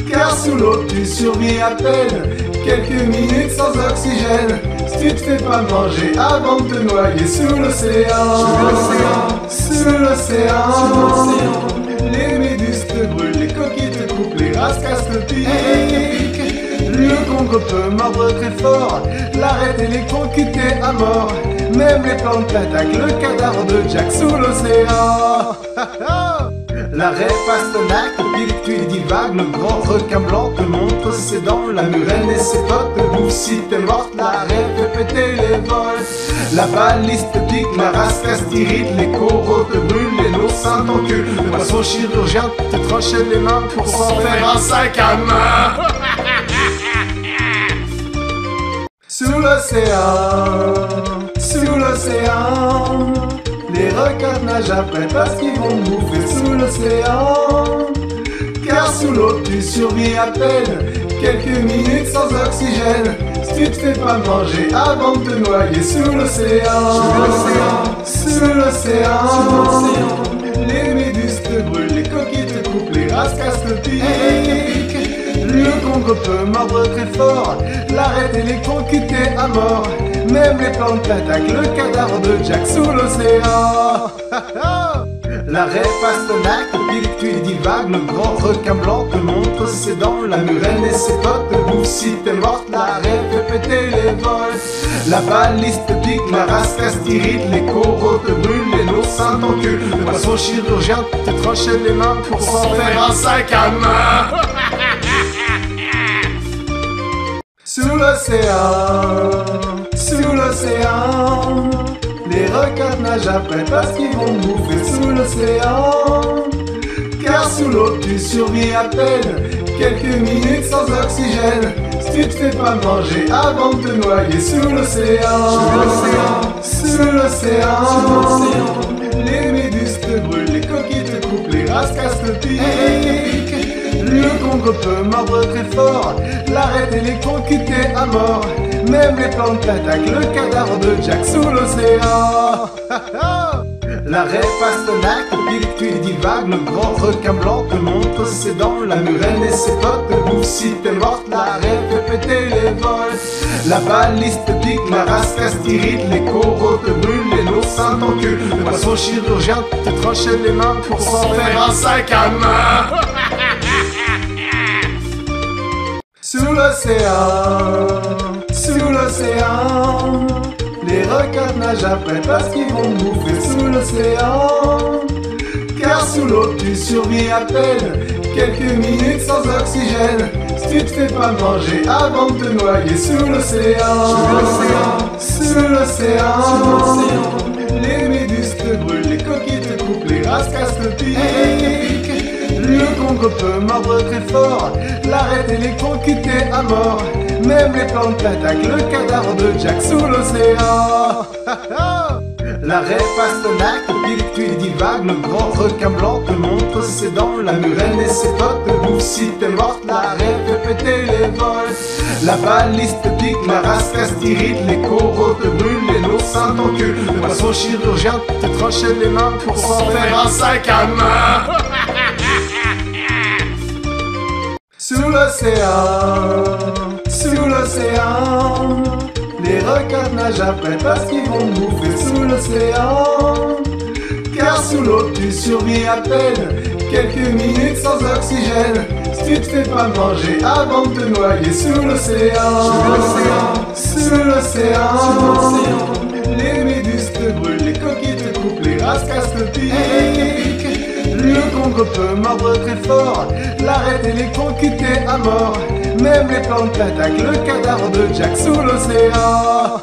Car sous l'eau tu survis à peine, quelques minutes sans oxygène. Si tu te fais pas manger avant de te noyer sous l'océan. Sous l'océan, les méduses te brûlent, les coquilles te coupent, les rascasses te piquent. Le Congo peut mordre très fort, l'arête et les concuter à mort. Même les plantes t'attaquent, le cadavre de Jack sous l'océan. L'arrêt Pastenac, pile tu il divague, le grand requin blanc te montre ses dents, la murène et ses potes te bouffent si t'es morte, la rêve fait péter les vols. La baliste pique, la rascasse t'irrite, les coraux te brûlent, les l'oursin t'encule, le poisson chirurgien te tranche les mains pour s'en faire un sac à main. Sous l'océan, les requins nagent après parce qu'ils vont bouffer sous l'océan. Car sous l'eau tu survis à peine, quelques minutes sans oxygène. Si tu te fais pas manger avant de te noyer sous l'océan. Sous l'océan, les méduses te brûlent, les coquilles te coupent, les rascasses te piquent. Le Congo peut mordre très fort, l'arrête électrocuté à mort. Même les plantes t'attaquent, le cadavre de Jack sous l'océan. L'arrêt Pastenac, pile tu divague, le grand requin blanc te montre ses dents, la murène et ses potes te bouffent si t'es morte, l'arrêt fait péter les vols. La baliste pique, la rascasse t'irrite, les coraux te brûlent, les l'oursin t'encule, le poisson chirurgien te tranche les mains pour s'en faire un sac à main. Sous l'océan, les requins nagent après parce qu'ils vont bouffer sous l'océan. Car sous l'eau tu survis à peine, quelques minutes sans oxygène. Si tu te fais pas manger avant de te noyer sous l'océan. Sous l'océan, les méduses te brûlent, les coquilles te coupent, les rascasses te piquent. Le Congo peut mordre très fort, l'arrête électrocuté à mort. Même les plantes t'attaquent, le cadavre de Jack sous l'océan. L'arrêt Pastenac, pile tu divague, le grand requin blanc te montre ses dents, la murène et ses potes te bouffent si t'es morte, l'arrêt fait péter les vols. La baliste pique, la rascasse t'irrite, les coraux te brûlent, les l'oursin t'encule, le poisson chirurgien te tranche les mains pour s'en faire un sac à main. Sous l'océan, les requins nagent après parce qu'ils vont bouffer sous l'océan. Car sous l'eau tu survis à peine, quelques minutes sans oxygène. Si tu te fais pas manger avant de te noyer sous l'océan. Sous l'océan, les méduses te brûlent, les coquilles te coupent, les rascasses te piquent. Le Congo peut mordre très fort, l'arrête électrocuté à mort. Même les plantes t'attaquent, le cadavre de Jack sous l'océan. L'arrêt Pastenac, pile tu divague, le grand requin blanc te montre ses dents, la murène et ses potes te bouffent si t'es morte, l'arrêt fait péter les vols. La baliste pique, la rascasse t'irrite, les coraux te brûlent, les l'oursin t'encule, le poisson chirurgien te tranche les mains pour s'en faire un sac à main. Sous l'océan, les requins nagent après parce qu'ils vont bouffer sous l'océan. Car sous l'eau tu survis à peine, quelques minutes sans oxygène. Si tu te fais pas manger avant de te noyer sous l'océan. Sous l'océan, les méduses te brûlent, les coquilles te coupent, les rascasses te piquent. Le Congo peut mordre très fort, l'arrête électrocuté à mort. Même les plantes t'attaquent, le cadavre de Jack sous l'océan.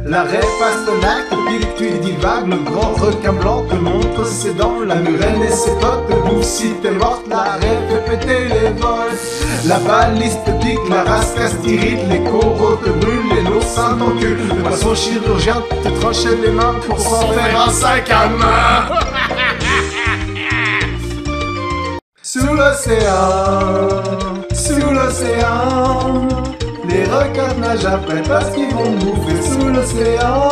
L'arrêt Pastenac, pile tu divague, le grand requin blanc te montre ses dents, la murène et ses potes te bouffent si t'es morte, l'arrêt fait péter les vols. La baliste pique, la rascasse t'irrite, les coraux te brûlent, les l'oursin t'encule, le poisson chirurgien te tranche les mains pour s'en faire un sac à main. Sous l'océan, les requins nagent après parce qu'ils vont bouffer sous l'océan.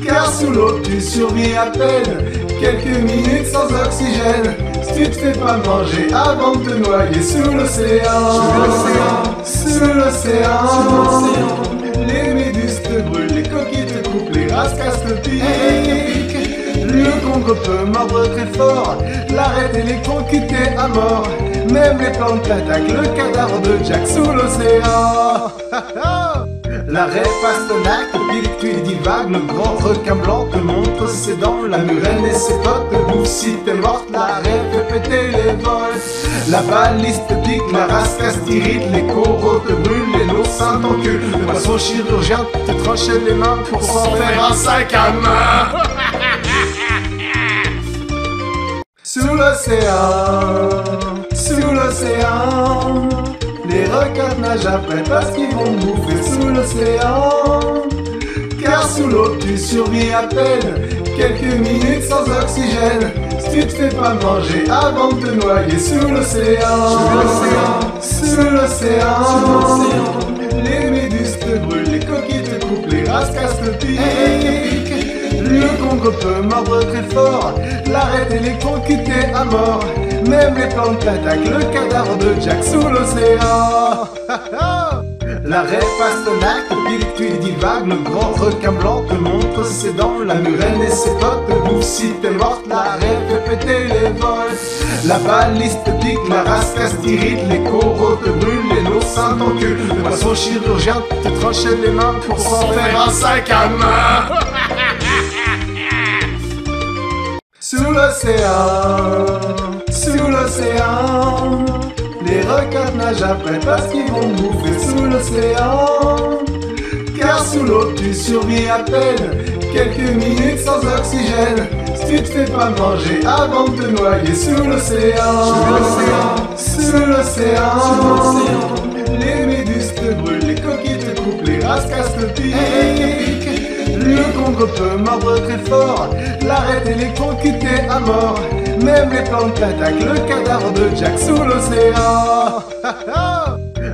Car sous l'eau tu survis à peine, quelques minutes sans oxygène. Si tu te fais pas manger avant de te noyer sous l'océan. Sous l'océan, les méduses te brûlent, les coquilles te coupent, les rascasses te piquent. Le Congo peut mordre très fort, l'arrête électrocuté à mort. Même les plantes t'attaquent, le cadavre de Jack sous l'océan. L'arrêt Pastenac, pile tu divagues, le grand requin blanc te montre ses dents, la murène et ses potes te bouffent si t'es morte, l'arrêt fait péter les vols. La baliste pique, la rascasse t'irrite, les coraux te brûlent, les l'eau sainte en queue. Le poisson chirurgien te tranchait les mains pour s'en faire un sac à main. Sous l'océan, les requins nagent après parce qu'ils vont bouffer sous l'océan. Car sous l'eau tu survis à peine, quelques minutes sans oxygène. Si tu te fais pas manger avant de te noyer sous l'océan. Sous l'océan, les méduses te brûlent, les coquilles te coupent, les rascasses te piquent. Le Congo peut mordre très fort, l'arête électrocutée à mort. Même les plantes t'attaquent, le cadavre de Jack sous l'océan. L'arrêt Pastenac, pile tu divagues, le grand requin blanc te montre ses dents, la murène et ses potes te bouffent si t'es morte, l'arrêt fait péter les vols. La baliste pique, la rascasse t'irrite, les coraux te brûlent, les l'eau sainte en queue. Le poisson chirurgien te tranchait les mains pour s'en faire un sac à main. Sous l'océan, les requins nagent après parce qu'ils vont bouffer sous l'océan. Car sous l'eau tu survis à peine, quelques minutes sans oxygène. Si tu te fais pas manger avant de te noyer sous l'océan. Sous l'océan, les méduses te brûlent, les coquilles te coupent, les rascasses te piquent. Le Congo peut mordre très fort, l'arête électrocutée à mort. Même les plantes t'attaquent, le cadavre de Jack sous l'océan.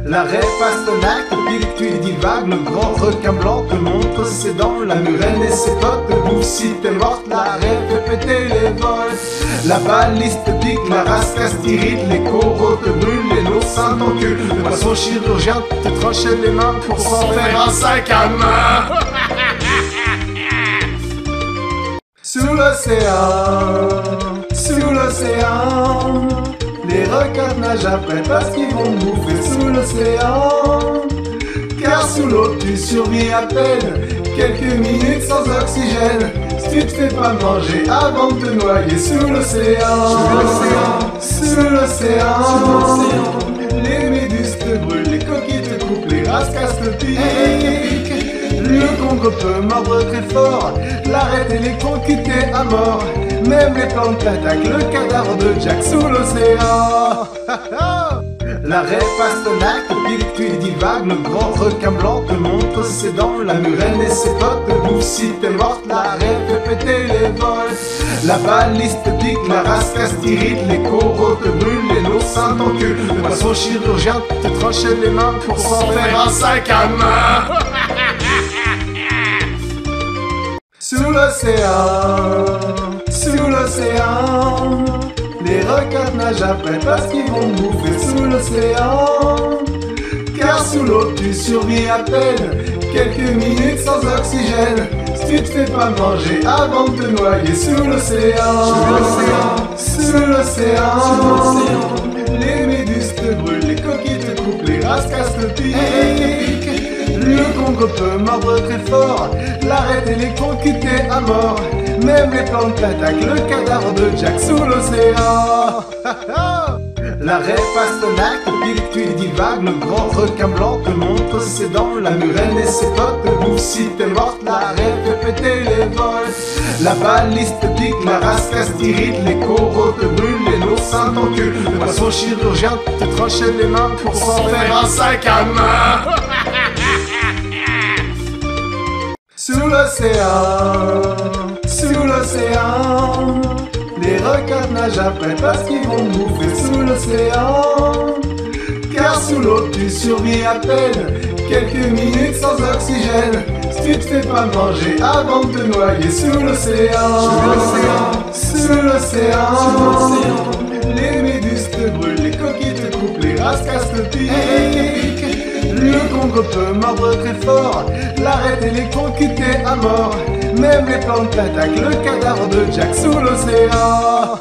L'arrêt Pastenac, pile tu divagues, le grand requin blanc te montre ses dents, la murène et ses potes te bouffent si t'es morte, l'arrêt fait péter les vols. La baliste pique, la rascasse t'irrite, les coraux te brûlent, les l'eau sainte en queue. Le poisson chirurgien te tranchait les mains pour s'en faire un sac à main. Sous l'océan, les requins nagent après parce qu'ils vont bouffer sous l'océan. Car sous l'eau tu survis à peine, quelques minutes sans oxygène. Si tu te fais pas manger avant de te noyer sous l'océan. Sous l'océan, les méduses te brûlent, les coquilles te coupent, les rascasses te piquent. Le Congo peut mordre très fort, l'arête électrocutée à mort. Même les plantes t'attaquent, le cadavre de Jack sous l'océan. L'arrêt Pastenac, pile tu divagues, le grand requin blanc te montre ses dents, la murène et ses potes te bouffent si t'es morte, l'arrêt fait péter les vols. La baliste pique, la rascasse t'irrite, les coraux te brûlent, les l'eau sainte en queue. Le poisson chirurgien te tranchait les mains pour s'en faire un sac à main. Sous l'océan, les requins nagent après parce qu'ils vont bouffer sous l'océan. Car sous l'eau tu survis à peine, quelques minutes sans oxygène. Si tu te fais pas manger avant de te noyer sous l'océan. Sous l'océan, les méduses te brûlent, les coquilles te coupent, les rascasses te piquent. Le Congo peut mordre très fort, l'arête électrocutée à mort. Même les plantes t'attaquent, le cadavre de Jack sous l'océan. L'arrêt Pastenac, pile tu divagues, le grand requin blanc te montre ses dents, la murène et ses potes te bouffent si t'es morte, l'arrêt fait péter les vols. La baliste pique, la rascasse t'irrite, les coraux te brûlent, les l'eau sainte en queue. Le poisson chirurgien te tranchait les mains pour s'en faire un sac à main. Sous l'océan, les requins nagent après parce qu'ils vont bouffer sous l'océan. Car sous l'eau tu survis à peine, quelques minutes sans oxygène. Si tu te fais pas manger avant de te noyer sous l'océan. Sous l'océan, les méduses te brûlent, les coquilles te coupent, les rascasses te piquent. Le Congo peut mordre très fort, l'arête électrocutée à mort. Même les plantes t'attaquent, le cadavre de Jack sous l'océan.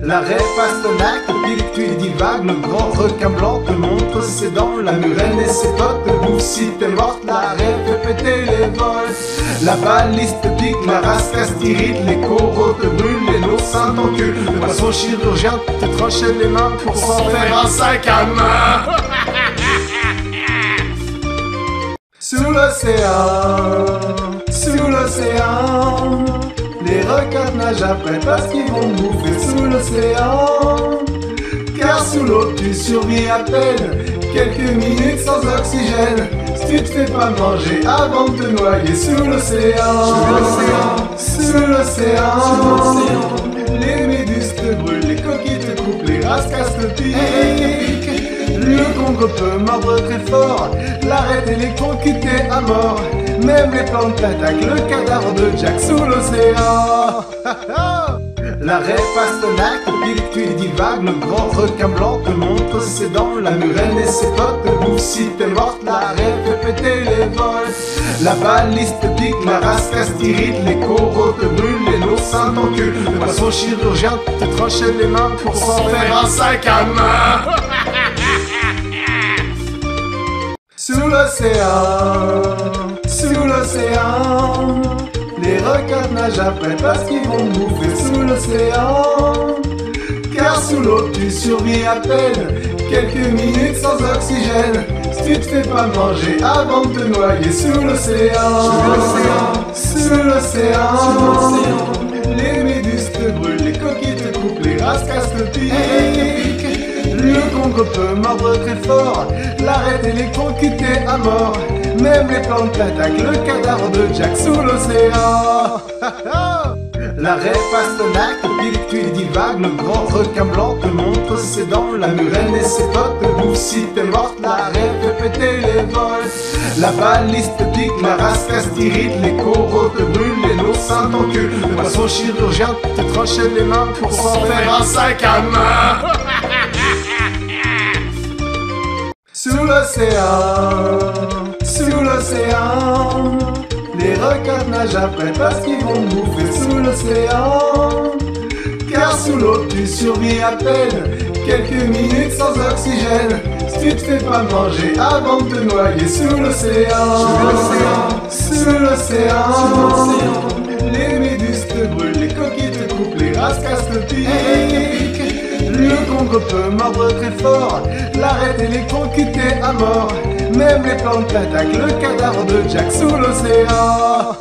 L'arrêt Pastenac, pile tu divagues, le grand requin blanc te montre ses dents, la murène et ses potes te bouffent si t'es morte, l'arrêt fait péter les vols. La baliste pique, la rascasse t'irrite, les coraux te brûlent, les lots t'enculent. Le poisson chirurgien te tranchait les mains pour s'en faire un sac à main. Sous l'océan, les requins nagent après parce qu'ils vont bouffer sous l'océan. Car sous l'eau tu survis à peine, quelques minutes sans oxygène. Si tu te fais pas manger avant de te noyer sous l'océan. Sous l'océan, les méduses te brûlent, les coquilles te coupent, les rascasses te piquent. Le Congo peut mordre très fort, l'arrête électrocuté à mort. Même les plantes t'attaquent, le cadavre de Jack sous l'océan. L'arrêt Pastenac, pile tu divagues, le grand requin blanc te montre ses dents, la murène et ses potes te bouffent si t'es morte, l'arrêt fait péter les vols. La baliste pique, la rascasse t'irrite, les coraux te brûlent, les lots t'enculent. Le poisson chirurgien te tranchait les mains pour s'en faire un sac à main. Sous l'océan, les requins nagent après parce qu'ils vont bouffer sous l'océan. Car sous l'eau tu survis à peine, quelques minutes sans oxygène. Si tu te fais pas manger avant de te noyer sous l'océan. Sous l'océan, les méduses te brûlent, les coquilles te coupent, les rascasses te piquent. Le Congo peut mordre très fort, l'arrêt électrocuté à mort. Même les plantes t'attaquent, le cadavre de Jack sous l'océan. L'arrêt Pastenac, pile tu divagues, le grand requin blanc te montre ses dents, la murène et ses potes te bouffent si t'es morte, l'arrêt fait péter les vols. La baliste pique, la rascasse t'irrite, les coraux te brûlent, les lots t'enculent. Le poisson chirurgien te tranchait les mains pour s'en faire un sac à main. Sous l'océan, les requins nagent après parce qu'ils vont bouffer sous l'océan. Car sous l'eau tu survis à peine, quelques minutes sans oxygène. Si tu te fais pas manger avant de te noyer sous l'océan. Sous l'océan, les méduses te brûlent, les coquilles te coupent, les rascasses te piquent. Le Congo peut mordre très fort, l'arrêt électrocuté à mort. Même les plantes t'attaquent, le cadavre de Jack sous l'océan.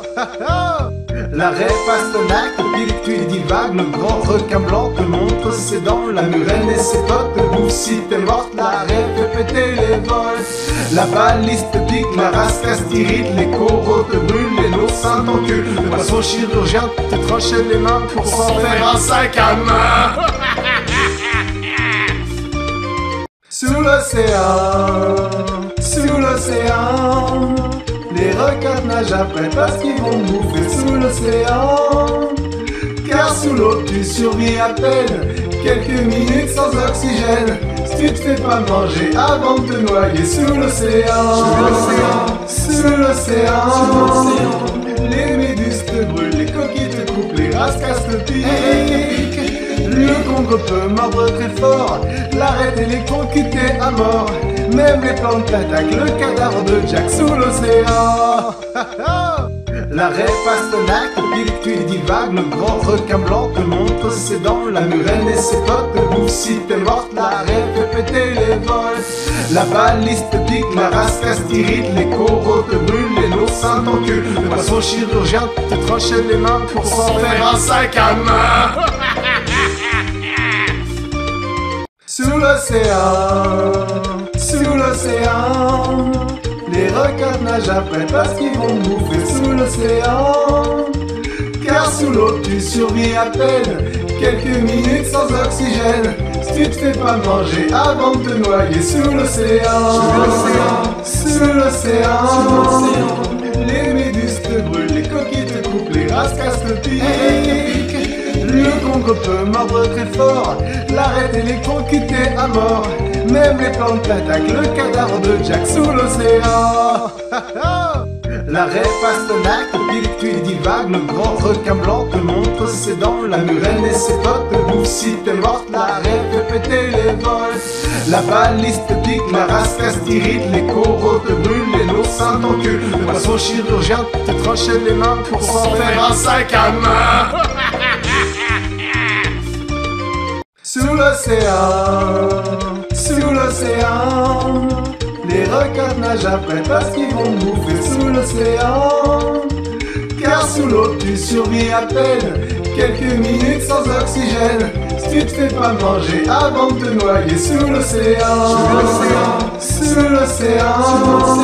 L'arrêt Pastenac, pile tu divagues, le grand requin blanc te montre ses dents, la murène et ses potes te bouffent si t'es morte, l'arrêt fait péter les vols. La baliste pique, la rascasse t'irrite, les coraux te brûlent, les lots t'enculent. Le poisson chirurgien te tranchait les mains pour s'en faire un sac à main. Sous l'océan, les requins nagent après parce qu'ils vont bouffer sous l'océan. Car sous l'eau tu survis à peine, quelques minutes sans oxygène. Si tu te fais pas manger avant de te noyer sous l'océan. Sous l'océan, les méduses te brûlent, les coquilles te coupent, les rascasses te piquent. Le Congo peut mordre très fort, l'arrêt électrocuté à mort. Même les plantes t'attaquent, le cadavre de Jack sous l'océan. L'arrêt Pastenac, pile tu divagues, le grand requin blanc te montre ses dents, la murène et ses potes te bouffent si t'es morte, l'arrêt fait péter les vols. La baliste pique, la rascasse t'irrite, les coraux te brûlent, les lots t'enculent. Le poisson chirurgien te tranchait les mains pour s'en faire un sac à main. Sous l'océan, les requins nagent après parce qu'ils vont bouffer sous l'océan. Car sous l'eau tu survis à peine, quelques minutes sans oxygène. Si tu te fais pas manger avant de te noyer sous l'océan. Sous l'océan, les méduses te brûlent, les coquilles te coupent, les rascasses te piquent. Le Congo peut mordre très fort, l'arrêt électrocuté à mort. Même les plantes t'attaquent, le cadavre de Jack sous l'océan. La raie Pastenac, pique, tu divagues, le grand requin blanc te montre ses dents. La murène et ses potes te bouffent si t'es morte. La raie fait péter les vols. La baliste pique, la rascasse t'irrite, les coraux te brûlent, les l'oursin t'encule. Le poisson chirurgien te tranche les mains pour s'en faire un sac à main. Sous l'océan, les requins nagent après parce qu'ils vont bouffer sous l'océan. Car sous l'eau tu survis à peine, quelques minutes sans oxygène. Si tu te fais pas manger avant de te noyer sous l'océan. Sous l'océan,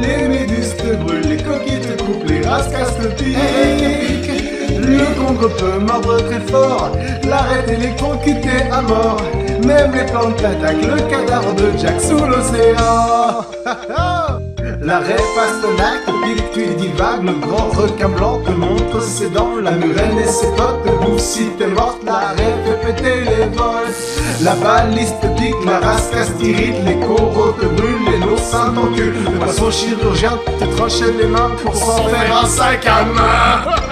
les méduses te brûlent, les coquilles te coupent, les rascasses te piquent. Le Congo peut mordre très fort, l'arête électrocutée à mort. Même les plantes t'attaquent, le cadavre de Jack sous l'océan. La raie Pastenac, pique, tu divagues, le grand requin blanc te montre ses dents. La murène et ses potes te bouffent si t'es morte. La raie fait péter les vols. La baliste pique, la rascasse t'irrite, les coraux te brûlent, les l'oursin t'encule. Le poisson chirurgien te tranche les mains pour s'en faire un sac à main.